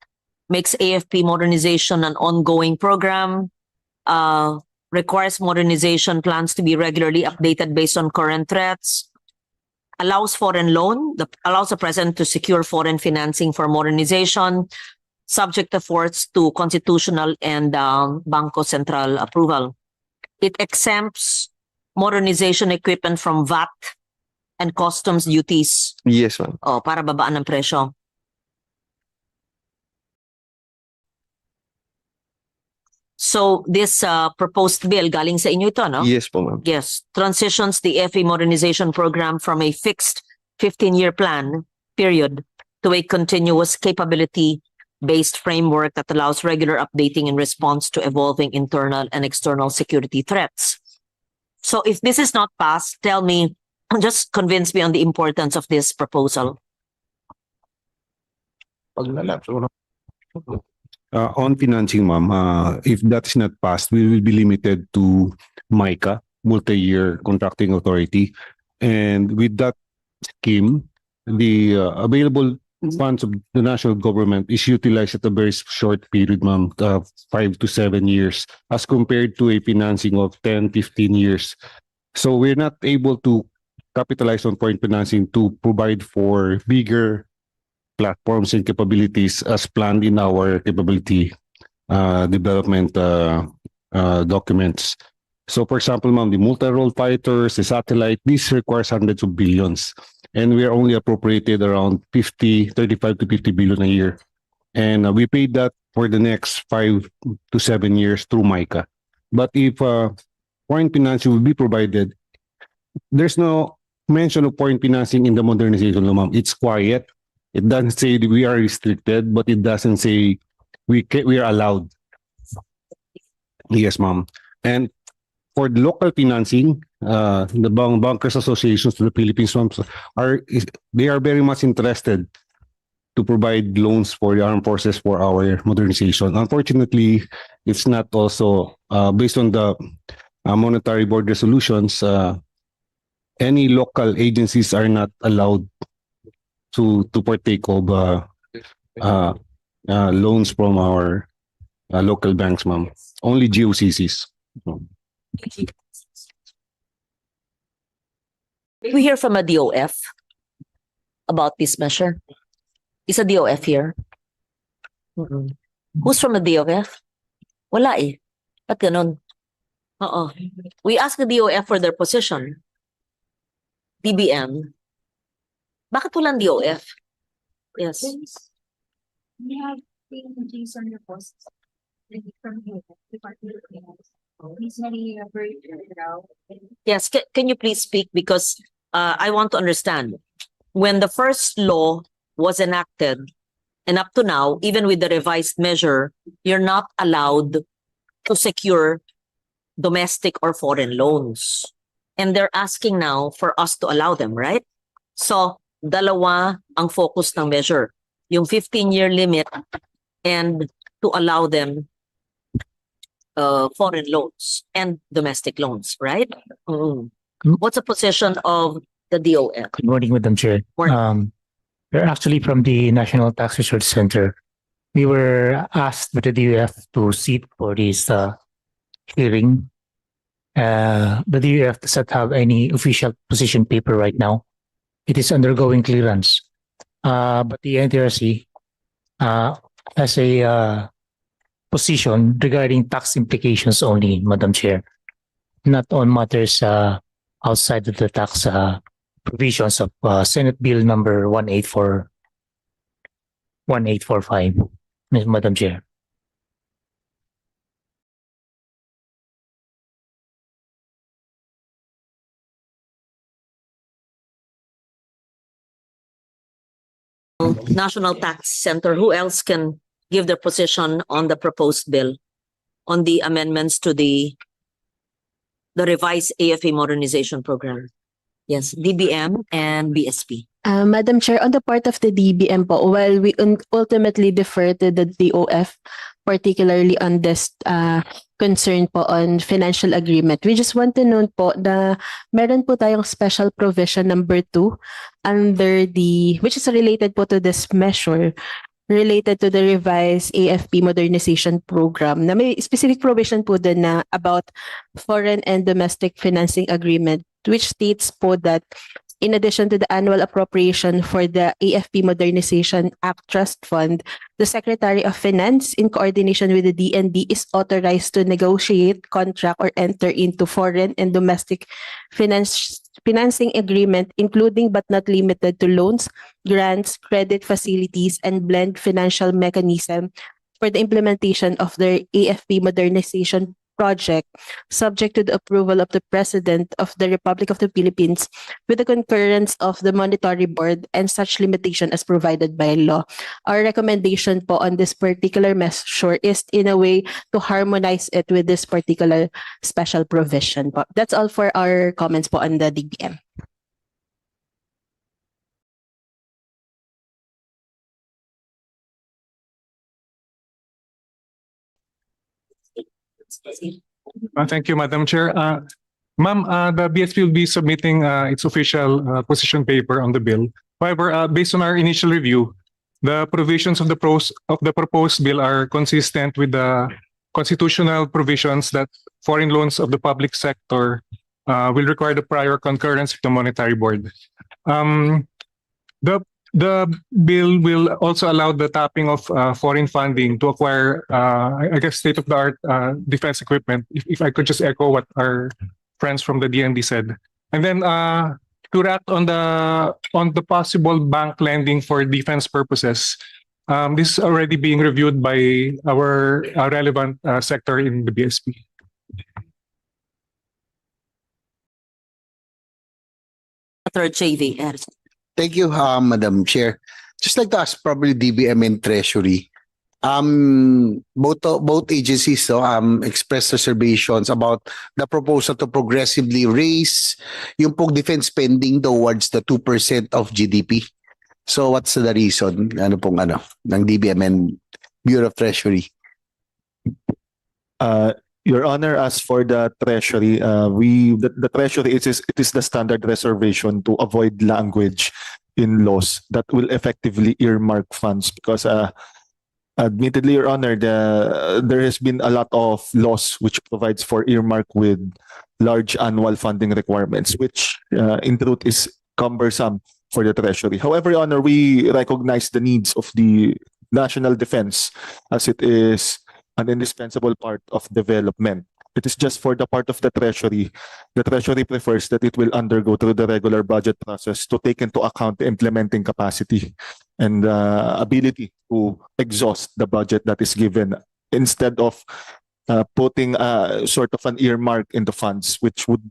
makes AFP modernization an ongoing program, requires modernization plans to be regularly updated based on current threats, allows foreign loan, allows the president to secure foreign financing for modernization, subject of course to constitutional and Bangko Central approval. It exempts modernization equipment from VAT and customs duties. Yes, ma'am. Para babaan ng presyo. So this proposed bill, galing sa inyo ito, no? Yes po, ma'am. Yes, transitions the AFP Modernization Program from a fixed 15-year plan period to a continuous capability-based framework that allows regular updating in response to evolving internal and external security threats. So if this is not passed, tell me, just convince me on the importance of this proposal. On financing, ma'am, if that is not passed, we will be limited to MICA, Multi-Year Contracting Authority. And with that scheme, the available funds of the national government is utilized at a very short period, ma'am, 5 to 7 years, as compared to a financing of 10, 15 years. So we're not able to capitalize on foreign financing to provide for bigger platforms and capabilities as planned in our capability development documents. So for example, ma'am, the multi-role fighters, the satellite, this requires hundreds of billions. And we are only appropriated around 35 to 50 billion a year. And we paid that for the next 5 to 7 years through MICA. But if foreign financing will be provided, there's no mention of foreign financing in the modernization law, ma'am. It's quiet. It doesn't say that we are restricted, but it doesn't say we are allowed. Yes, ma'am. And for the local financing, the bankers associations to the Philippines they are very much interested to provide loans for the armed forces for our modernization. Unfortunately, it's not also based on the monetary board resolutions. Any local agencies are not allowed to partake of loans from our local banks, ma'am. Only GOCCs. We hear from a DOF about this measure. Is a DOF here? Mm-mm. Who's from a DOF? Wala eh. Ba't ganun? Oo. We ask the DOF for their position. DBM. Bakit walang DOF? Yes. We have things on your posts from here, Department of Finance. Reasonably very now. Yes, can you please speak because I want to understand. When the first law was enacted and up to now, even with the revised measure, you're not allowed to secure domestic or foreign loans. And they're asking now for us to allow them, right? So, dalawa ang focus ng measure. Yung 15-year limit and to allow them foreign loans and domestic loans, right? What's the position of the DOF? Good morning, Madam Chair. Morning. We're actually from the National Tax Research Center. We were asked by the DOF to sit for this hearing. The DOF does not have any official position paper right now. It is undergoing clearance. But the NTRC has a position regarding tax implications only, Madam Chair, not on matters outside of the tax provisions of Senate Bill number 1845, Madam Chair. National Tax Center, who else can give their position on the proposed bill, on the amendments to the revised AFP Modernization Program? Yes, DBM and BSP. Madam Chair, on the part of the DBM po, while we ultimately defer to the DOF, particularly on this concern po on financial agreement, we just want to note po na meron po tayong special provision number 2 under which is related po to this measure related to the revised AFP Modernization Program na may specific provision po din na about foreign and domestic financing agreement, which states po that in addition to the annual appropriation for the AFP Modernization Act Trust Fund, the Secretary of Finance, in coordination with the DND, is authorized to negotiate, contract, or enter into foreign and domestic financing agreement, including but not limited to loans, grants, credit facilities, and blend financial mechanism for the implementation of the AFP Modernization Project, subject to the approval of the President of the Republic of the Philippines with the concurrence of the Monetary Board and such limitation as provided by law. Our recommendation po on this particular measure is in a way to harmonize it with this particular special provision po. That's all for our comments po on the DBM. Thank you, Madam Chair. Ma'am, the BSP will be submitting its official position paper on the bill. However, based on our initial review, the provisions of the proposed bill are consistent with the constitutional provisions that foreign loans of the public sector will require the prior concurrence of the Monetary Board. The The bill will also allow the tapping of foreign funding to acquire, I guess, state-of-the-art defense equipment. If I could just echo what our friends from the DND said, and then to react on the possible bank lending for defense purposes, this is already being reviewed by our relevant sector in the BSP. Senator JV. Thank you, Madam Chair. Just like to ask probably DBM and Treasury. Both agencies expressed reservations about the proposal to progressively raise yung pong defense spending towards the 2% of GDP. So what's the reason ng DBM and Bureau of Treasury? Your Honor, as for the Treasury, the Treasury it is the standard reservation to avoid language in laws that will effectively earmark funds because admittedly, Your Honor, there has been a lot of laws which provides for earmark with large annual funding requirements, which in truth is cumbersome for the Treasury. However, Your Honor, we recognize the needs of the national defense as it is an indispensable part of development. It is just for the part of the Treasury. The Treasury prefers that it will undergo through the regular budget process to take into account the implementing capacity and ability to exhaust the budget that is given instead of putting sort of an earmark into funds, which would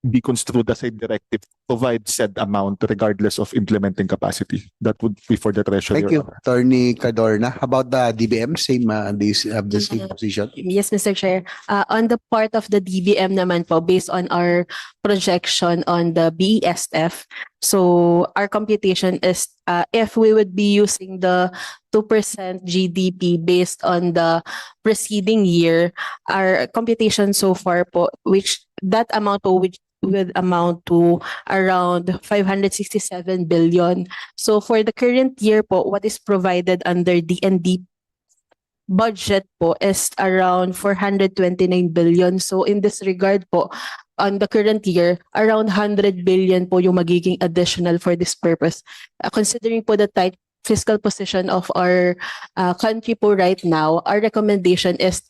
be construed as a directive to provide said amount regardless of implementing capacity. That would be for the Treasury. Thank you, Attorney Cadorna. About the DBM, same have the same position. Yes, Mr. Chair. On the part of the DBM naman po, based on our projection on the BESF, so our computation is if we would be using the 2% GDP based on the preceding year, our computation so far po, which that amount po, which would amount to around 567 billion. So for the current year po, what is provided under DND budget po is around 429 billion. So in this regard po, on the current year, around 100 billion po yung magiging additional for this purpose. Considering po the tight fiscal position of our country po right now, our recommendation is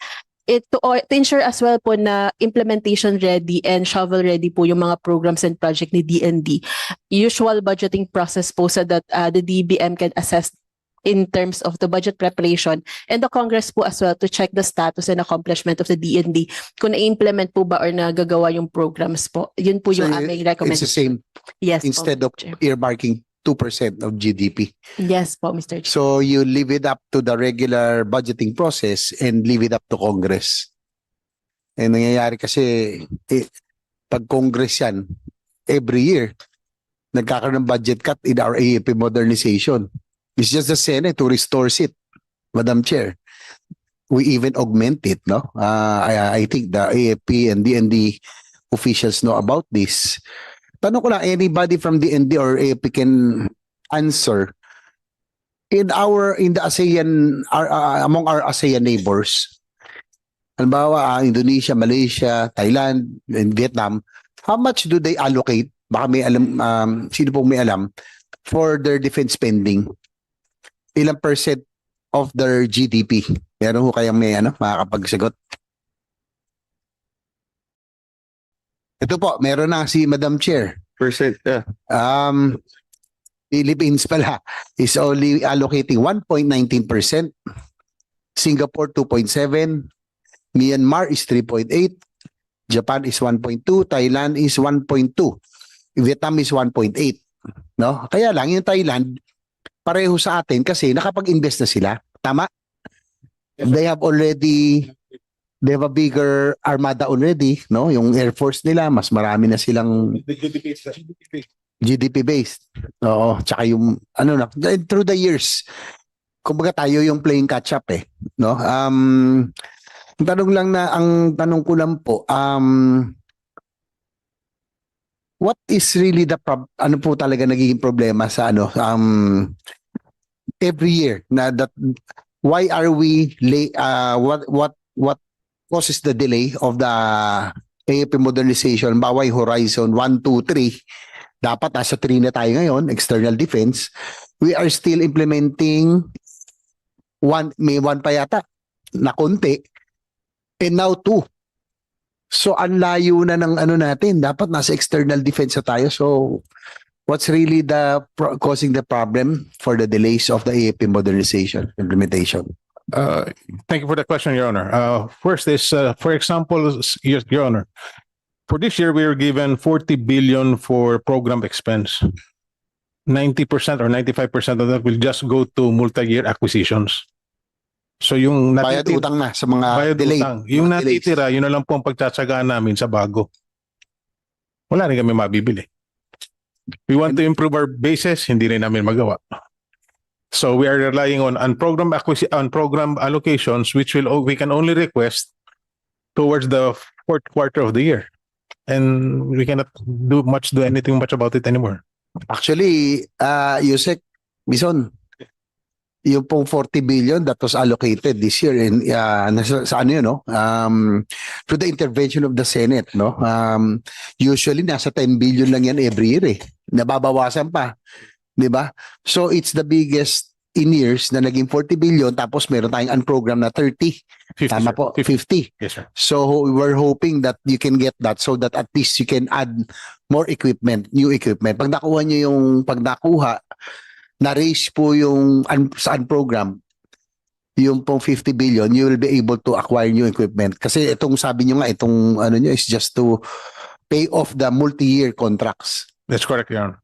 to ensure as well po na implementation ready and shovel ready po yung mga programs and project ni DND. Usual budgeting process po so that the DBM can assess in terms of the budget preparation and the Congress po as well to check the status and accomplishment of the DND kung na-implement po ba or nagagawa yung programs po. Yun po yung aming recommendation. It's the same. Yes, instead of earmarking 2% of GDP. Yes po, Mr. Chair. So you leave it up to the regular budgeting process and leave it up to Congress. And nangyayari kasi pag Congress yan, every year, nagkakaroon ng budget cut in our AFP Modernization. It's just the Senate who restores it, Madam Chair. We even augment it, no? I think the AFP and DND officials know about this. Tanong ko lang, anybody from DND or AFP can answer. In the ASEAN, among our ASEAN neighbors, halimbawa Indonesia, Malaysia, Thailand, and Vietnam, how much do they allocate? Baka may alam, sino pong may alam, for their defense spending? Ilang percent of their GDP? Meron ho kayang may makakapagsagot? Ito po, meron na si Madam Chair. Percent, yeah. Philippines pala is only allocating 1.19%. Singapore 2.7%. Myanmar is 3.8%. Japan is 1.2%. Thailand is 1.2%. Vietnam is 1.8%. No? Kaya lang yung Thailand, pareho sa atin kasi nakapag-invest na sila. Tama? They have a bigger armada already, no? Yung Air Force nila, mas marami na silang GDP based. Oo, tsaka yung through the years, kumbaga tayo yung playing catch up no? Ang tanong ko lang po, what is really the ano po talaga nagiging problema sa every year na that why are we what causes the delay of the AFP modernization? Baway Horizon 1, 2, 3. Dapat nasa 3 na tayo ngayon, external defense. we are still implementing may one pa yata na konti, and now two. So ang layo na ng ano natin, dapat nasa external defense na tayo. So what's really causing the problem for the delays of the AFP modernization implementation? Thank you for the question, Your Honor. First is, for example, Your Honor, for this year, we were given 40 billion for program expense. 90% or 95% of that will just go to multi-year acquisitions. So yung Bayad utang na sa mga delayed. Yung mga delays. natitira, yun na lang po ang pagtsatsagaan namin sa bago. Wala rin kami mabibili. We want to improve our bases, hindi rin namin magawa. So we are relying on program allocations, which we can only request towards the fourth quarter of the year, and we cannot do anything much about it anymore. Actually, Yusek, Bison, yung pong 40 billion that was allocated this year in sa ano yun, no? Through the intervention of the Senate, no? Usually nasa 10 billion lang yan every year eh. Nababawasan pa. 'Di ba? So it's the biggest in years na naging 40 billion tapos meron tayong unprogram na 30. 50, Tama sir. po, 50. 50. Yes, sir. So we're hoping that you can get that so that at least you can add more equipment, new equipment. Pag nakuha na-raise po yung sa unprogram, yung pong 50 billion, you will be able to acquire new equipment. Kasi itong sabi nyo nga, itong ano nyo is just to pay off the multi-year contracts. That's correct, Your Honor.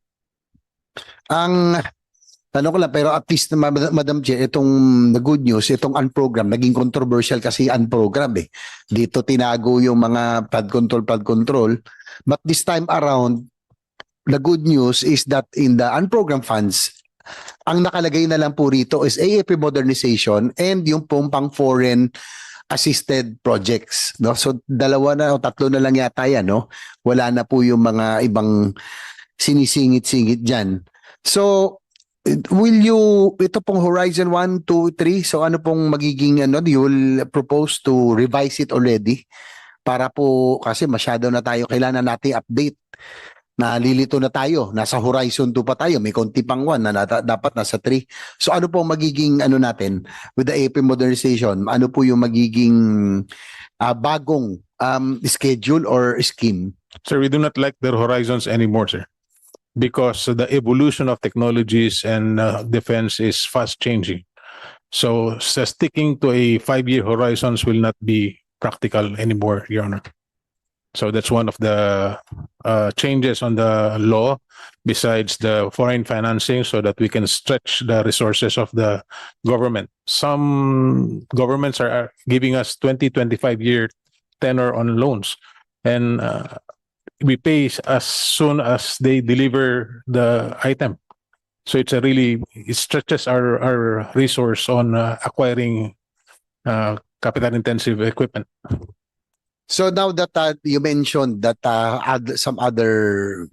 Ang tanong ko lang, pero at least, Madam Chair, itong the good news, itong unprogram, naging controversial kasi unprogram eh. Dito tinago yung mga flood control. But this time around, the good news is that in the unprogram funds, ang nakalagay na lang po rito is AFP Modernization and yung pong pang foreign assisted projects, no? So dalawa na o tatlo na lang yata yan, no? Wala na po yung mga ibang sinisingit-singit diyan. So ito pong Horizon 1, 2, 3, so ano pong magiging you will propose to revise it already para po kasi masyado na tayo, kailangan natin update. Nalilito na tayo, nasa Horizon 2 pa tayo, may konti pang 1 na dapat nasa 3. So ano po magiging natin with the AFP modernization? Ano po yung magiging bagong schedule or scheme? Sir, we do not like the horizons anymore, sir, because the evolution of technologies and defense is fast changing. So sticking to a 5-year horizons will not be practical anymore, Your Honor. So that's one of the changes on the law, besides the foreign financing, so that we can stretch the resources of the government. Some governments are giving us 20-25-year tenor on loans, and we pay as soon as they deliver the item. So it stretches our resource on acquiring capital-intensive equipment. So now that you mentioned that some other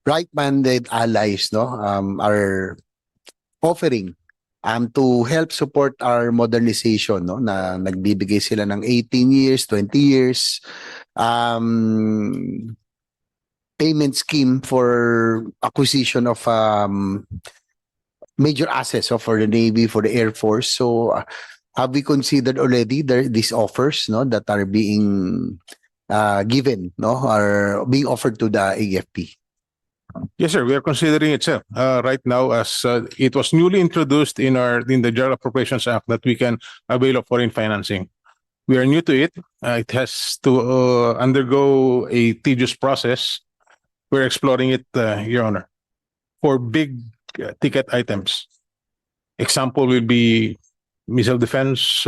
right-minded allies, no, are offering to help support our modernization, no, na nagbibigay sila ng 18 years, 20 years payment scheme for acquisition of major assets, so for the Navy, for the Air Force. So have we considered already these offers, no, that are being given, no, are being offered to the AFP? Yes, sir. We are considering it, sir. Right now, as it was newly introduced in the General Appropriations Act, that we can avail of foreign financing. We are new to it. It has to undergo a tedious process. We're exploring it, Your Honor, for big ticket items. Example will be missile defense,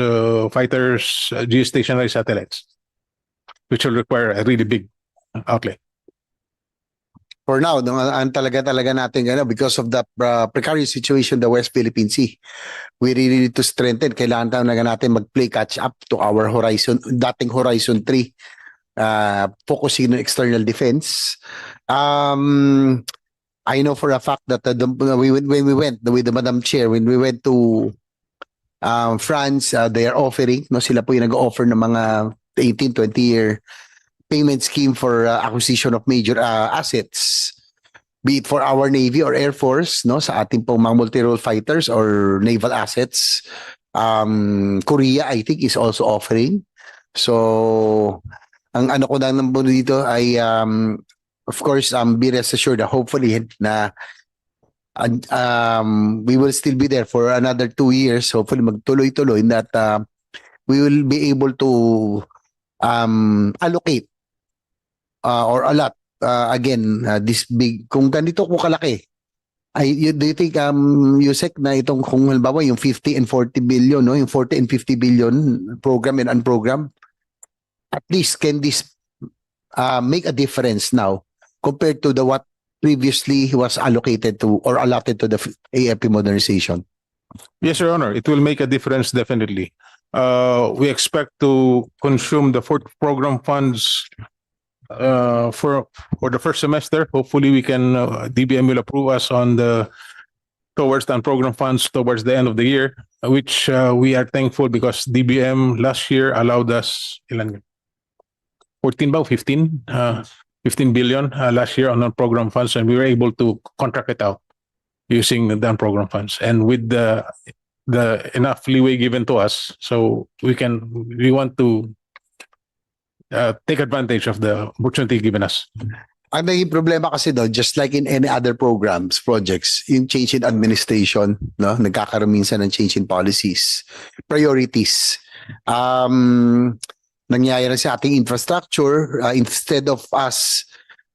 fighters, geostationary satellites, which will require a really big outlay. For now, ang talaga natin because of the precarious situation in the West Philippine Sea, we really need to strengthen. Kailangan talaga natin mag-play catch up to our dating Horizon 3, focusing on external defense. I know for a fact that when we went with the Madam Chair, when we went to France, they are offering, no, sila po yung nag-offer ng mga 18-20 year payment scheme for acquisition of major assets. be it for our Navy or Air Force, no, sa ating pong mga multi-role fighters or naval assets. Korea, I think, is also offering. So, ang ano ko lang naman dito ay, of course, be rest assured na hopefully na we will still be there for another 2 years. Hopefully, magtuloy-tuloy that we will be able to allocate or allot again this big, kung ganito ko kalaki, do you think Yusek na itong kung halimbawa yung 50 and 40 billion, no, yung 40 and 50 billion program and unprogram, at least can this make a difference now compared to the what previously was allocated to or allotted to the AFP modernization? Yes, Your Honor, it will make a difference definitely. We expect to consume the program funds for the first semester. Hopefully, we can DBM will approve us on the towards the program funds towards the end of the year, which we are thankful because DBM last year allowed us 14 ba 15 15 billion last year on non-program funds, and we were able to contract it out using the program funds, and with the enough leeway given to us, so we want to take advantage of the opportunity given us. Ang naging problema kasi doon, just like in any other programs, projects, yung change in administration, no, nagkakaroon minsan ng change in policies, priorities. Nangyayari sa ating infrastructure, instead of us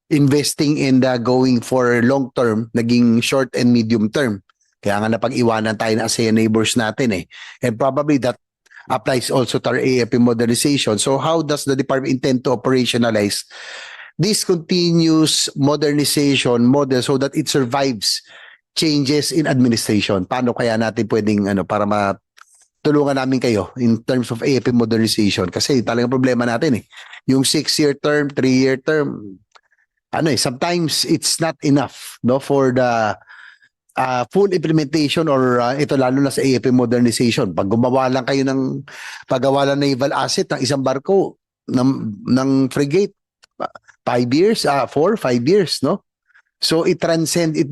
investing in the going for long term, naging short and medium term. Kaya nga napag-iwanan tayo na ASEAN neighbors natin eh. And probably that applies also to our AFP modernization. So how does the department intend to operationalize this continuous modernization model so that it survives changes in administration? Paano kaya natin pwedeng para matulungan namin kayo in terms of AFP modernization? Kasi talagang problema natin eh. Yung 6-year term, 3-year term, sometimes it's not enough, no, for the full implementation or ito lalo na sa AFP modernization. Pag gumawa lang kayo ng paggawa lang naval asset ng isang barko ng frigate, 5 years, 4-5 years, no? So it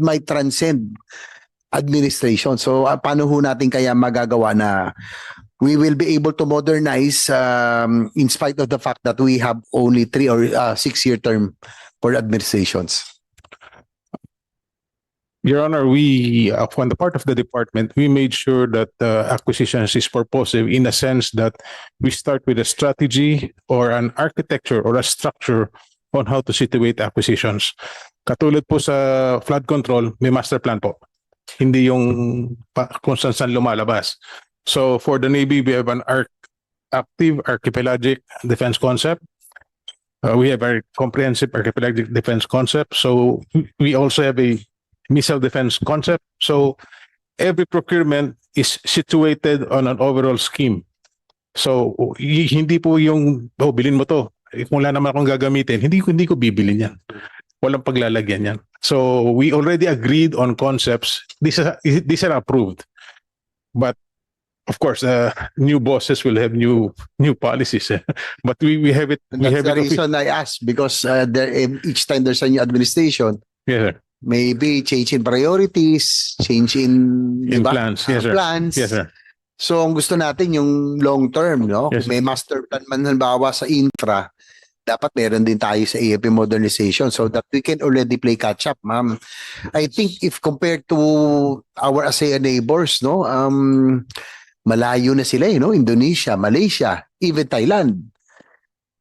might transcend administration. So paano ho natin kaya magagawa na we will be able to modernize in spite of the fact that we have only 3 or 6-year term for administrations? Your Honor, we, on the part of the department, we made sure that acquisitions is purposive in a sense that we start with a strategy or an architecture or a structure on how to situate acquisitions. Katulad po sa flood control, may master plan po. Hindi yung kung saan lumalabas. So for the Navy, we have an active archipelagic defense concept. We have a comprehensive archipelagic defense concept. So we also have a missile defense concept. So every procurement is situated on an overall scheme. So hindi po yung bilhin mo to. Kung wala naman akong gagamitin, hindi ko bibilin yan. Walang paglalagyan yan. So we already agreed on concepts. These are approved. But of course, new bosses will have new policies. But we have it. That's the reason I asked, because each time there's a new administration, yes, sir. Maybe change in priorities, change in plans. Yes, sir. Plans. Yes, sir. So ang gusto natin yung long term, no? Yes, Kung may master plan man halimbawa sa infra, dapat meron din tayo sa AFP modernization so that we can already play catch up, ma'am. I think if compared to our ASEAN neighbors, no, malayo na sila, no? Indonesia, Malaysia, even Thailand.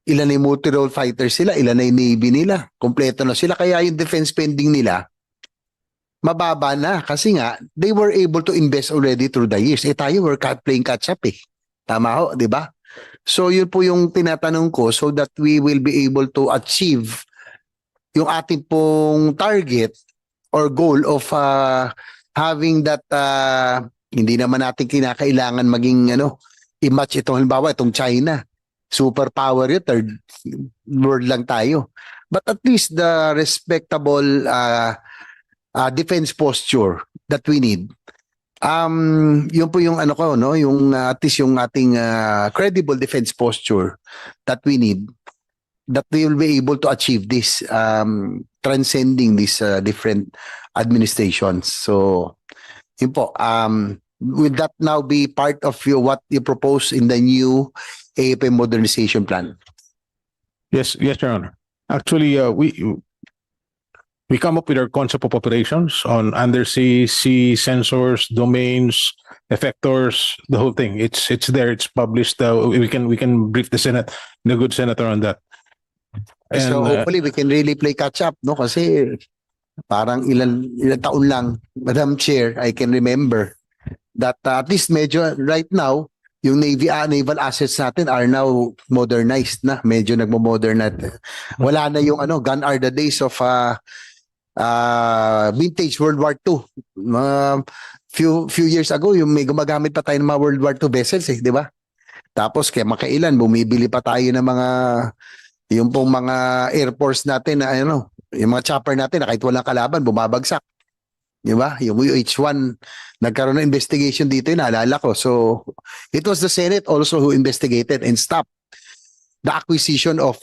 Ilan na yung multi-role fighters sila, ilan na yung Navy nila, kompleto na sila. Kaya yung defense spending nila, mababa na. Kasi nga, they were able to invest already through the years. Tayo, we're playing catch up eh. Tama ho, di ba? So yun po yung tinatanong ko so that we will be able to achieve yung ating pong target or goal of having that, hindi naman natin kinakailangan maging i-match itong halimbawa, itong China. Superpower yun, third world lang tayo. But at least the respectable defense posture that we need. Yun po yung yung at least yung ating credible defense posture that we need. that we will be able to achieve this, transcending these different administrations. So, yun po, will that now be part of what you propose in the new AFP Modernization Plan? Yes, yes, Your Honor. Actually, we come up with our concept of operations on undersea, sea, sensors, domains, effectors, the whole thing. It's there. It's published. We can brief the Senate, the good senator, on that. So hopefully we can really play catch up, no? Kasi parang ilan taon lang, Madam Chair, I can remember that at least medyo right now, yung naval assets natin are now modernized na. Medyo nagmo-modern natin. Wala na yung gone are the days of vintage World War II. Few years ago, yung may gumagamit pa tayo ng mga World War II vessels, di ba? Tapos kaya makailan, bumibili pa tayo ng mga yung pong mga Air Force natin na yung mga chopper natin na kahit walang kalaban, bumabagsak. Di ba? Yung UH-1, nagkaroon ng investigation dito, naalala ko. So, it was the Senate also who investigated and stopped the acquisition of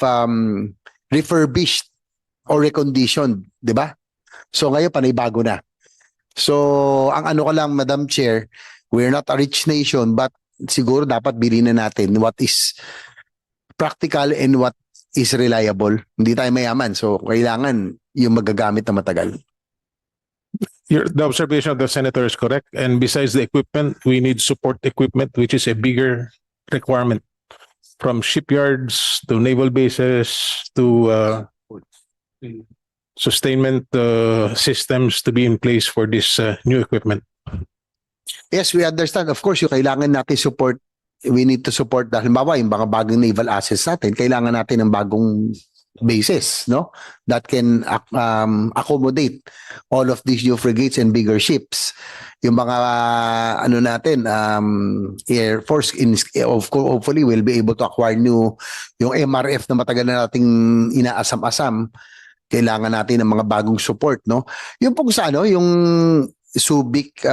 refurbished or reconditioned, di ba? So, ngayon, panibago na. So, ang ko lang, Madam Chair, we're not a rich nation, but siguro dapat bilhin na natin what is practical and what is reliable. Hindi tayo mayaman. So, kailangan yung magagamit na matagal. The observation of the senator is correct. And besides the equipment, we need support equipment, which is a bigger requirement. From shipyards to naval bases to sustainment systems to be in place for this new equipment. Yes, we understand. Of course, yung kailangan natin support, we need to support, halimbawa, yung mga bagong naval assets natin, kailangan natin ng bagong bases, no? That can accommodate all of these new frigates and bigger ships. Yung mga, natin, Air Force, hopefully, will be able to acquire yung MRF na matagal na nating inaasam-asam. Kailangan natin ng mga bagong support, no? Yung pong sa yung Subic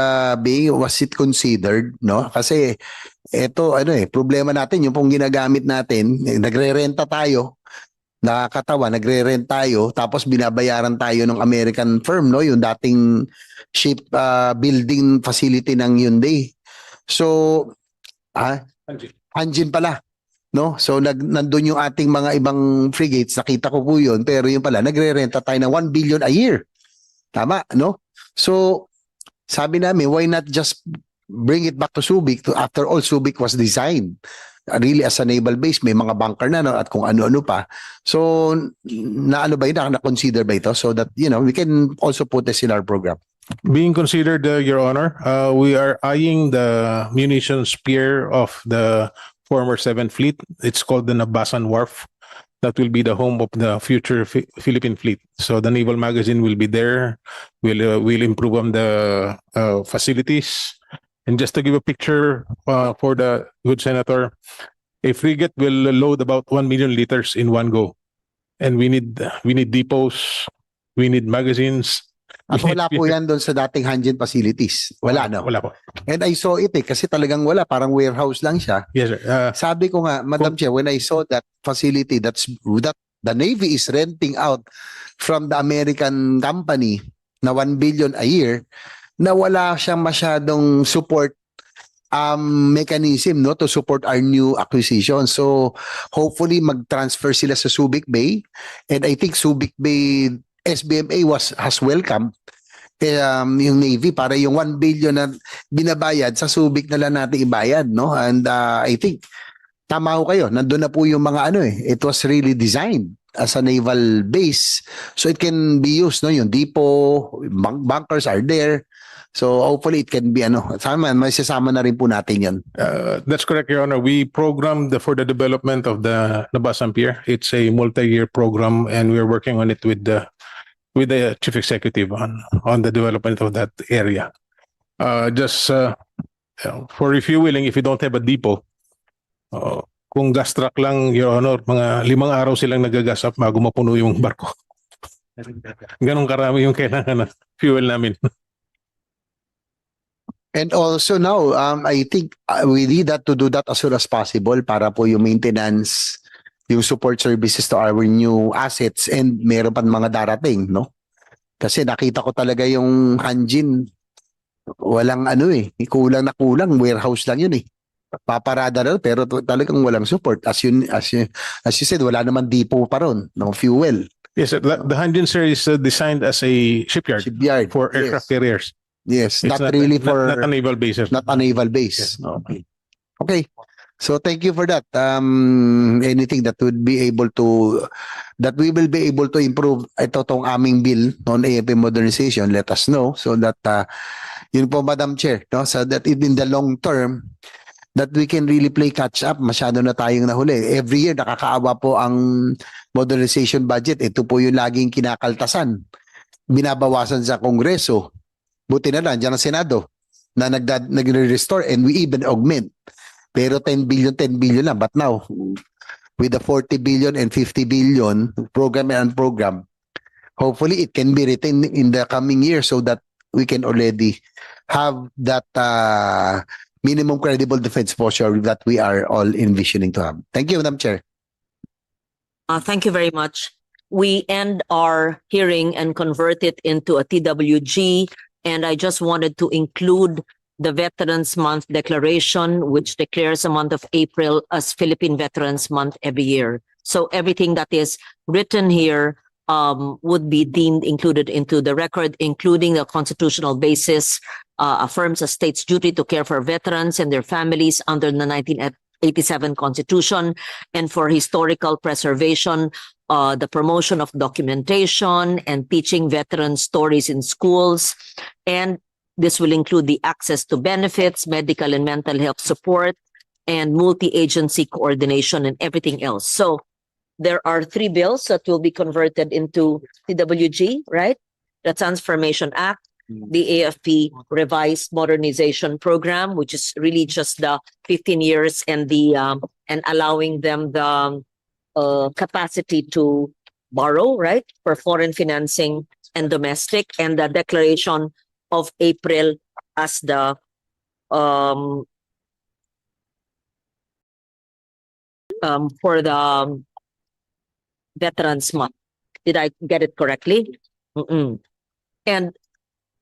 Bay, was it considered, no? Kasi ito problema natin yung pong ginagamit natin, nagre-renta tayo, nakakatawa, nagre-rent tayo, tapos binabayaran tayo ng American firm, no? Yung dating ship building facility ng Hyundai. So, Hanjin pala, no? So nandun yung ating mga ibang frigates, nakita ko po yun, pero yun pala, nagre-renta tayo ng 1 billion a year. Tama, no? So, sabi namin, why not just bring it back to Subic? After all, Subic was designed really as a naval base. May mga bunker na, no? At kung ano-ano pa. So, na-consider ba ito? So that, we can also put this in our program. Being considered, Your Honor, we are eyeing the munitions pier of the former 7th Fleet. It's called the Nabasan Wharf. That will be the home of the future Philippine fleet. So the naval magazine will be there. We'll improve on the facilities. And just to give a picture for the good senator, a frigate will load about 1 million liters in one go. And we need depots, we need magazines. At wala po yan doon sa dating Hanjin facilities. Wala, no? Wala po. And I saw it kasi talagang wala. Parang warehouse lang siya. Yes, sir. Sabi ko nga, Madam Chair, when I saw that facility, that the Navy is renting out from the American company na 1 billion a year, na wala siyang masyadong support mechanism, no, to support our new acquisition. So hopefully mag-transfer sila sa Subic Bay, and I think Subic Bay SBMA has welcomed yung Navy para yung 1 billion na binabayad sa Subic na lang natin ibayad, no? And I think tama ho kayo, nandun na po yung mga it was really designed as a naval base, so it can be used, no? Yung depot, bunkers are there. So hopefully it can be may sasama na rin po natin yan. That's correct, Your Honor. We programmed for the development of the Nabasan Pier. It's a multi-year program, and we're working on it with the Chief Executive on the development of that area. Just for refueling, if you don't have a depot, kung gas truck lang, Your Honor, mga 5 araw silang nagagas up bago mapuno yung barko. Ganun karami yung kailangan na fuel namin. And also now, I think we need to do that as soon as possible para po yung maintenance yung support services to our new assets, and meron pa mga darating, no? Kasi nakita ko talaga yung Hanjin, walang ano eh, kulang na kulang, warehouse lang yun eh. Paparada na pero talagang walang support. As you said, wala naman depot pa ron, no fuel. Yes, the Hanjin sir is designed as a shipyard for aircraft carriers. Yes, It's not really for not a naval base. not a naval base. Okay. Okay. So thank you for that. Anything that would be able to, that we will be able to improve ito tong aming bill on AFP modernization, let us know so that yun po, Madam Chair, no, so that in the long term that we can really play catch up. Masyado na tayong nahuli. Every year nakakaawa po ang modernization budget. Ito po yung laging kinakaltasan. Binabawasan sa Kongreso. Buti na lang dyan ang Senado na nagre-restore and we even augment. Pero 10 billion lang. But now, with the 40 billion and 50 billion program and program, hopefully it can be retained in the coming year so that we can already have that minimum credible defense posture that we are all envisioning to have. Thank you, Madam Chair. Thank you very much. We end our hearing and convert it into a TWG, and I just wanted to include the Veterans Month Declaration, which declares the month of April as Philippine Veterans Month every year. So everything that is written here would be deemed included into the record, including the constitutional basis affirms a state's duty to care for veterans and their families under the 1987 Constitution, and for historical preservation, the promotion of documentation and teaching veteran stories in schools. And this will include the access to benefits, medical and mental health support, and multi-agency coordination and everything else. So there are 3 bills that will be converted into TWG, right? The Transformation Act, the AFP Revised Modernization Program, which is really just the 15 years and the and allowing them the capacity to borrow, right, for foreign financing and domestic, and the Declaration of April as the for the Veterans Month. Did I get it correctly? And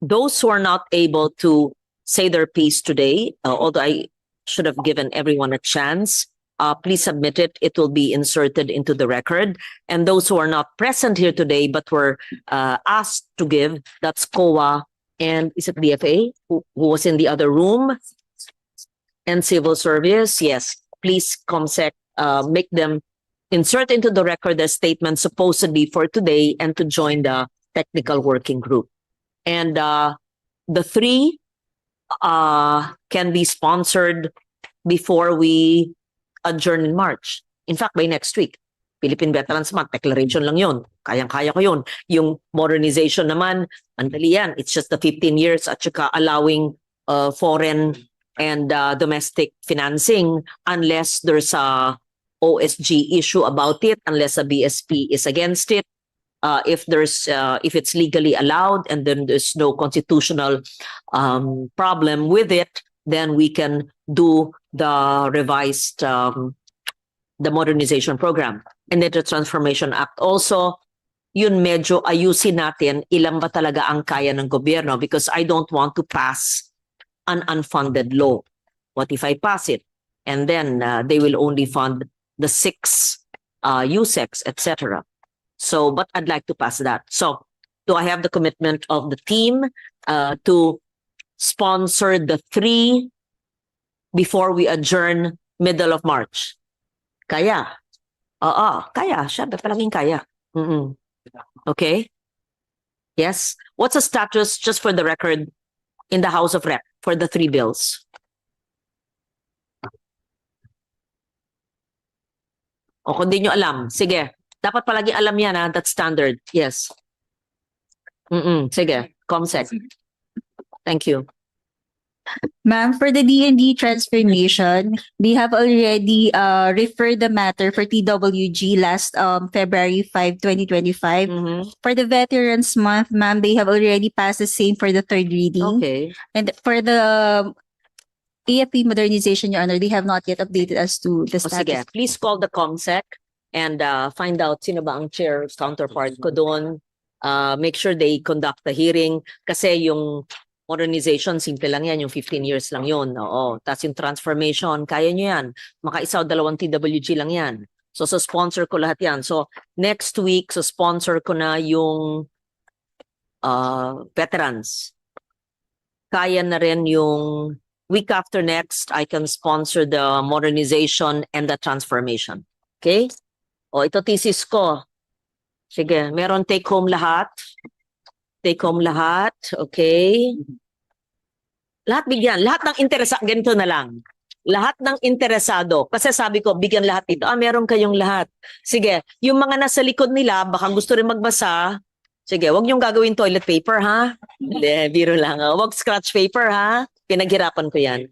those who are not able to say their piece today, although I should have given everyone a chance, please submit it. It will be inserted into the record. And those who are not present here today but were asked to give, that's COA and is it DFA who was in the other room, and Civil Service, yes, please COMSEC make them insert into the record the statement supposedly for today and to join the technical working group. And the 3 can be sponsored before we adjourn in March. In fact, by next week. Philippine Veterans Month, declaration lang yun. Kayang-kaya ko yun. Yung modernization naman, andali yan. It's just the 15 years at saka allowing foreign and domestic financing unless there's a OSG issue about it, unless a BSP is against it. If it's legally allowed and then there's no constitutional problem with it, then we can do the revised the modernization program. And then the Transformation Act also, yun medyo ayusin natin ilan ba talaga ang kaya ng gobyerno, because I don't want to pass an unfunded law. What if I pass it and then they will only fund the 6 USECs, etc. So, but I'd like to pass that. So, do I have the commitment of the team to sponsor the 3 before we adjourn middle of March? Kaya. Kaya. Siyempre, palaging kaya. Okay? Yes? What's the status, just for the record, in the House of Rep for the 3 bills? O kung di nyo alam, sige. Dapat palagi alam yan, ha? That's standard. Yes. Sige. COMSEC. Thank you. Ma'am, for the D&D transformation, they have already referred the matter for TWG last February 5, 2025. For the Veterans Month, ma'am, they have already passed the same for the 3rd reading. Okay. And for the AFP Modernization, Your Honor, they have not yet updated us to the O status. sige. Please call the COMSEC and find out sino ba ang chair counterpart ko doon. Make sure they conduct the hearing kasi yung modernization, simple lang yan, yung 15 years lang yun. Oo. Tapos yung transformation, kaya nyo yan. Makaisa o dalawang TWG lang yan. So, sponsor ko lahat yan. So, next week, sponsor ko na yung veterans. Kaya na rin yung week after next, I can sponsor the modernization and the transformation. Okay? O, ito thesis ko. Sige, meron take home lahat. Take home lahat. Okay? Lahat bigyan. Lahat ng ganito na lang. Lahat ng interesado. Kasi sabi ko, bigyan lahat ito. Meron kayong lahat. Sige, yung mga nasa likod nila, baka gusto rin magbasa. Sige, wag niyong gagawin toilet paper, ha? Hindi, biro lang. Wag scratch paper, ha? Pinaghirapan ko yan.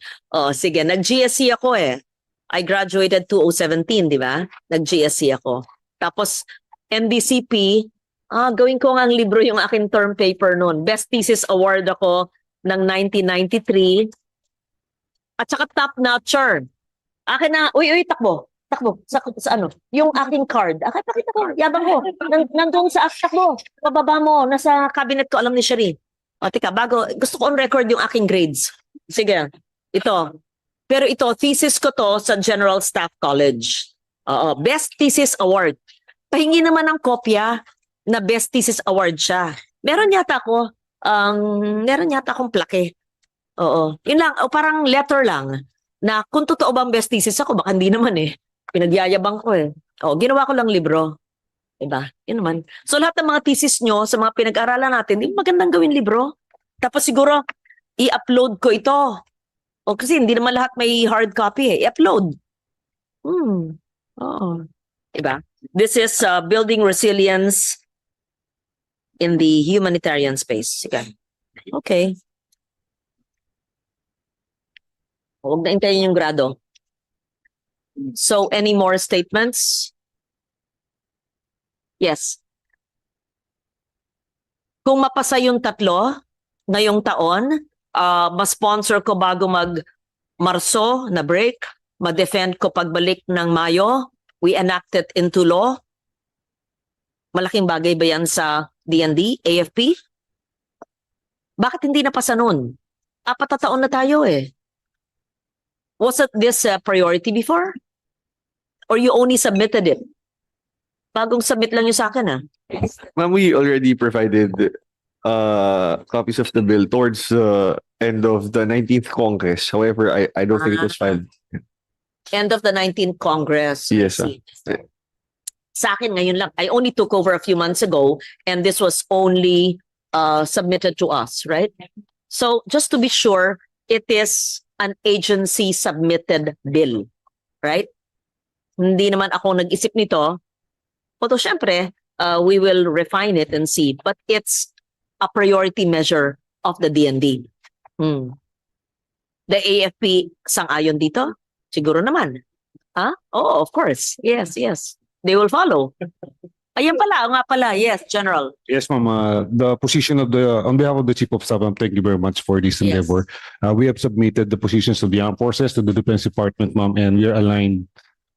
Sige, nag-GSC ako eh. I graduated 2017, di ba? Nag-GSC ako. Tapos, NBCP, gawin ko nga ang libro yung aking term paper noon. Best Thesis Award ako ng 1993. At saka top notcher. Akin na, uy, takbo. Takbo. Sa ano? Yung aking card. Pakita ko. Yabang ko. Nandun sa takbo. Pababa mo. Nasa cabinet ko. Alam ni Sherry. Tika, bago. Gusto ko on record yung aking grades. Sige. Ito. Pero ito, thesis ko to sa General Staff College. Best Thesis Award. Pahingi naman ng kopya na Best Thesis Award siya. Meron yata akong plaque. Oo. Yun lang. O parang letter lang na kung totoo bang best thesis ako, baka hindi naman eh. Pinagyayabang ko eh. Ginawa ko lang libro. Diba? Yun naman. So lahat ng mga thesis nyo sa mga pinag-aralan natin, magandang gawin libro. Tapos siguro, i-upload ko ito. Kasi hindi naman lahat may hard copy eh. I-upload. Oo. Diba? This is building resilience in the humanitarian space. Sige. Okay. Huwag na hintayin yung grado. So, any more statements? Yes. Kung mapasa yung tatlo ngayong taon, ma-sponsor ko bago mag-Marso na break, ma-defend ko pagbalik ng Mayo, we enact it into law. Malaking bagay ba yan sa DND, AFP? Bakit hindi napasa nun? 4 na taon na tayo eh. Wasn't this a priority before? Or you only submitted it? Bagong submit lang yung sa akin Ma'am, we already provided copies of the bill towards the end of the 19th Congress. However, I don't think it was filed. End of the 19th Congress. Yes, Sa akin ngayon lang. I only took over a few months ago and this was only submitted to us, right? So just to be sure, it is an agency submitted bill, right? Hindi naman ako nag-isip nito. Although syempre, we will refine it and see. But it's a priority measure of the DND. The AFP sang-ayon dito? Siguro naman. Oh, of course. Yes. They will follow. Ayan pala, nga pala. Yes, General. Yes, ma'am. The position of on behalf of the Chief of Staff, thank you very much for this endeavor. We have submitted the positions of the armed forces to the Defense Department, ma'am, and we are aligned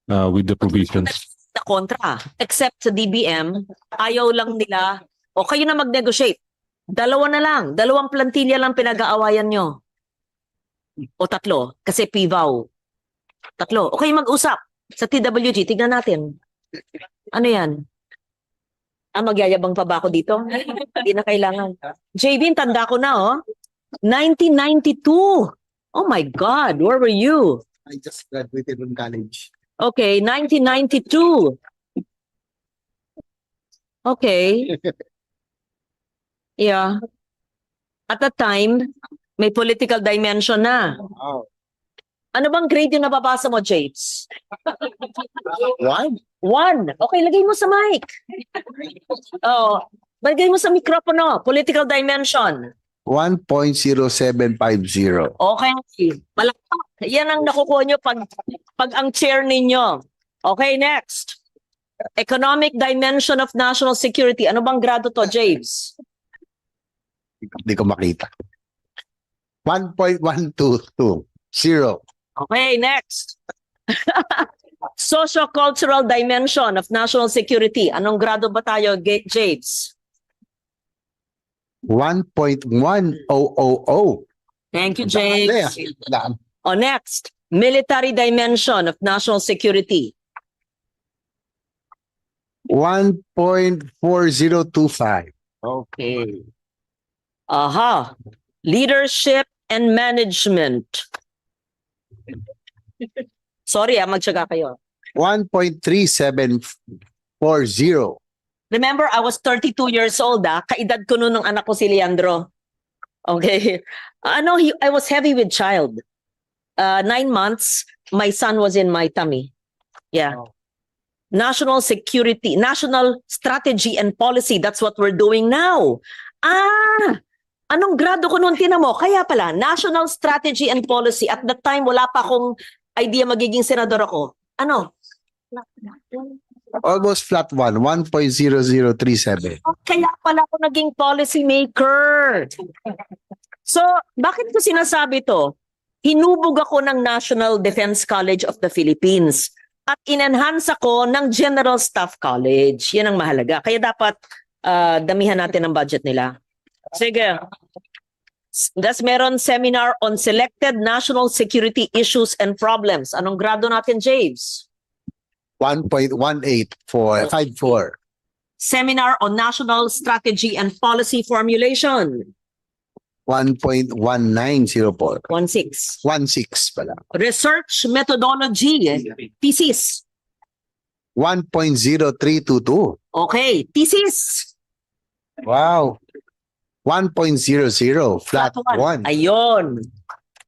with the provisions. Na kontra. Except sa DBM, ayaw lang nila, kayo na mag-negotiate. 2 na lang. 2 plantilla lang pinag-aawayan nyo. O 3. Kasi PVAW. 3. Okay, mag-usap. Sa TWG, tignan natin. Ano yan? Magyayabang pa ba ako dito? Hindi na kailangan. JB, tanda ko na 1992. Oh my God, where were you? I just graduated from college. Okay, 1992. Okay. Yeah. At that time, may political dimension na. Wow. Ano bang grade yung nababasa mo, James? 1. 1. Okay, lagay mo sa mic. Lagay mo sa mikropono. Political dimension. 1.0750. Okay. Malakpak. Yan ang nakukuha nyo pag ang chair ninyo. Okay, next. Economic dimension of national security. Ano bang grado to, James? Hindi ko makita. 1.122. 0. Okay, next. Socio-cultural dimension of national security. Anong grado ba tayo, James? 1.1000. Thank you, James. Daan. Next, military dimension of national security. 1.4025. Okay. Aha. Leadership and management. Sorry, magtyaga kayo. 1.3740. Remember, I was 32 years old, kaedad ko noon ng anak ko si Leandro. Okay. I was heavy with child. 9 months, my son was in my tummy. Yeah. National security, national strategy and policy. That's what we're doing now. Anong grado ko noon, tinan mo? Kaya pala, national strategy and policy. At that time, wala pa akong idea magiging senador ako. Ano? Almost flat 1.0037. Kaya pala ako naging policy maker. So, bakit ko sinasabi to? Hinubog ako ng National Defense College of the Philippines at in-enhance ako ng General Staff College. Yan ang mahalaga. Kaya dapat damihan natin ang budget nila. Sige. Das meron seminar on selected national security issues and problems. Anong grado natin, James? 1.18454. Seminar on national strategy and policy formulation. 1.1904. 16. 16 pala. Research methodology, thesis. 1.0322. Okay, thesis. Wow. 1.00. Flat 1. Ayun.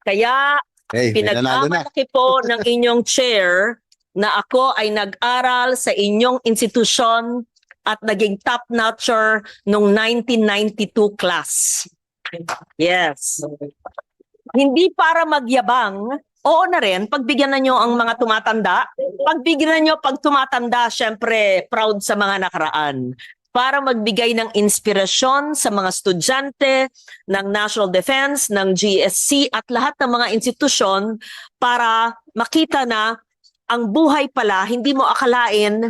Kaya Hey, nanalo na. pinagmamalaki po ng inyong chair na ako ay nag-aral sa inyong institusyon at naging top-notcher noong 1992 class. Yes. Hindi para magyabang, oo na rin, pagbigyan na nyo ang mga tumatanda. Pagbigyan na nyo pag tumatanda, syempre proud sa mga nakaraan. Para magbigay ng inspirasyon sa mga estudyante ng National Defense, ng GSC at lahat ng mga institusyon para makita na ang buhay pala, hindi mo akalain.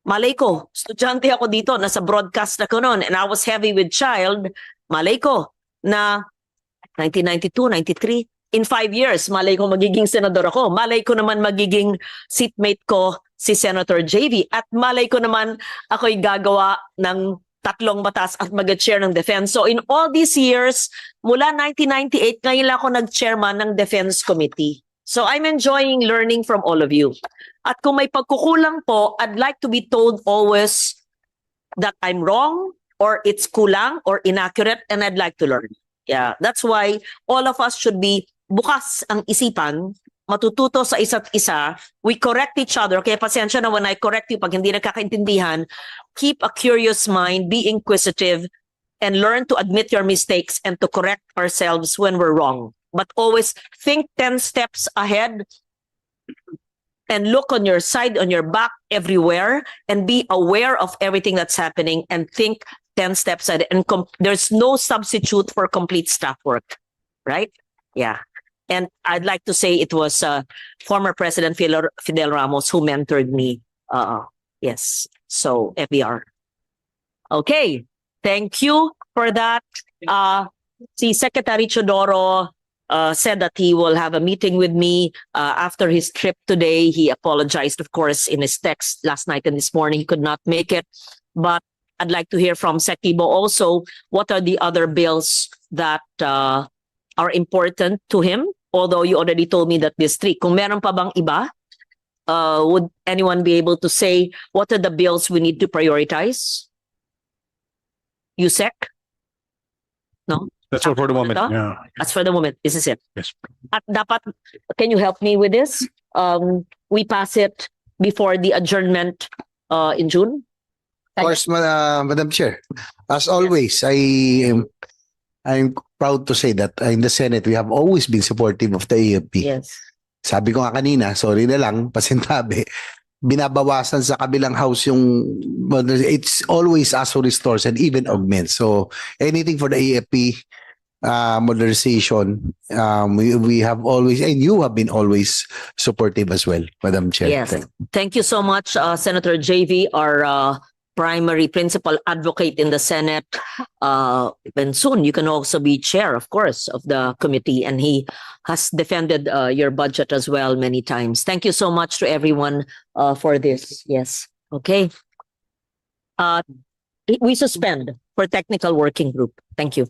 Malay ko, estudyante ako dito, nasa broadcast ako noon, and I was heavy with child. Malay ko na 1992, 93, in 5 years, malay ko magiging senador ako. Malay ko naman magiging seatmate ko si Senator JV. At malay ko naman ako'y gagawa ng 3 batas at mag-chair ng defense. So in all these years, mula 1998, ngayon lang ako nag-chairman ng Defense Committee. So I'm enjoying learning from all of you. At kung may pagkukulang po, I'd like to be told always that I'm wrong, or it's kulang or inaccurate, and I'd like to learn. Yeah, that's why all of us should be bukas ang isipan, matututo sa isa't isa. We correct each other. Kaya pasensya na when I correct you pag hindi nakakaintindihan. Keep a curious mind, be inquisitive, and learn to admit your mistakes and to correct ourselves when we're wrong. But always think 10 steps ahead and look on your side, on your back, everywhere, and be aware of everything that's happening and think 10 steps ahead. And there's no substitute for complete staff work, right? Yeah. And I'd like to say it was former President Fidel Ramos who mentored me. Yes. So, FBR. Okay. Thank you for that. Si Secretary Chodoro said that he will have a meeting with me after his trip today. He apologized, of course, in his text last night and this morning. He could not make it. But I'd like to hear from Sekibo also, what are the other bills that are important to him? Although you already told me that these 3. Kung meron pa bang iba, would anyone be able to say what are the bills we need to prioritize? USEC? No? That's all for the moment. Ito? Yeah. That's for the moment. This is it. Yes. At dapat, can you help me with this? We pass it before the adjournment in June? Of course, Madam Chair. As always, I'm proud to say that in the Senate, we have always been supportive of the AFP. Yes. Sabi ko nga kanina, sorry na lang, pasintabi, binabawasan sa kabilang house yung, it's always ASO restores and even augments. So anything for the AFP, modernization, we have always, and you have been always supportive as well, Madam Chair. Yes. Thank you so much, Senator JV, our primary principal advocate in the Senate. And soon you can also be chair, of course, of the committee. And he has defended your budget as well many times. Thank you so much to everyone for this. Yes. Okay. We suspend for technical working group. Thank you.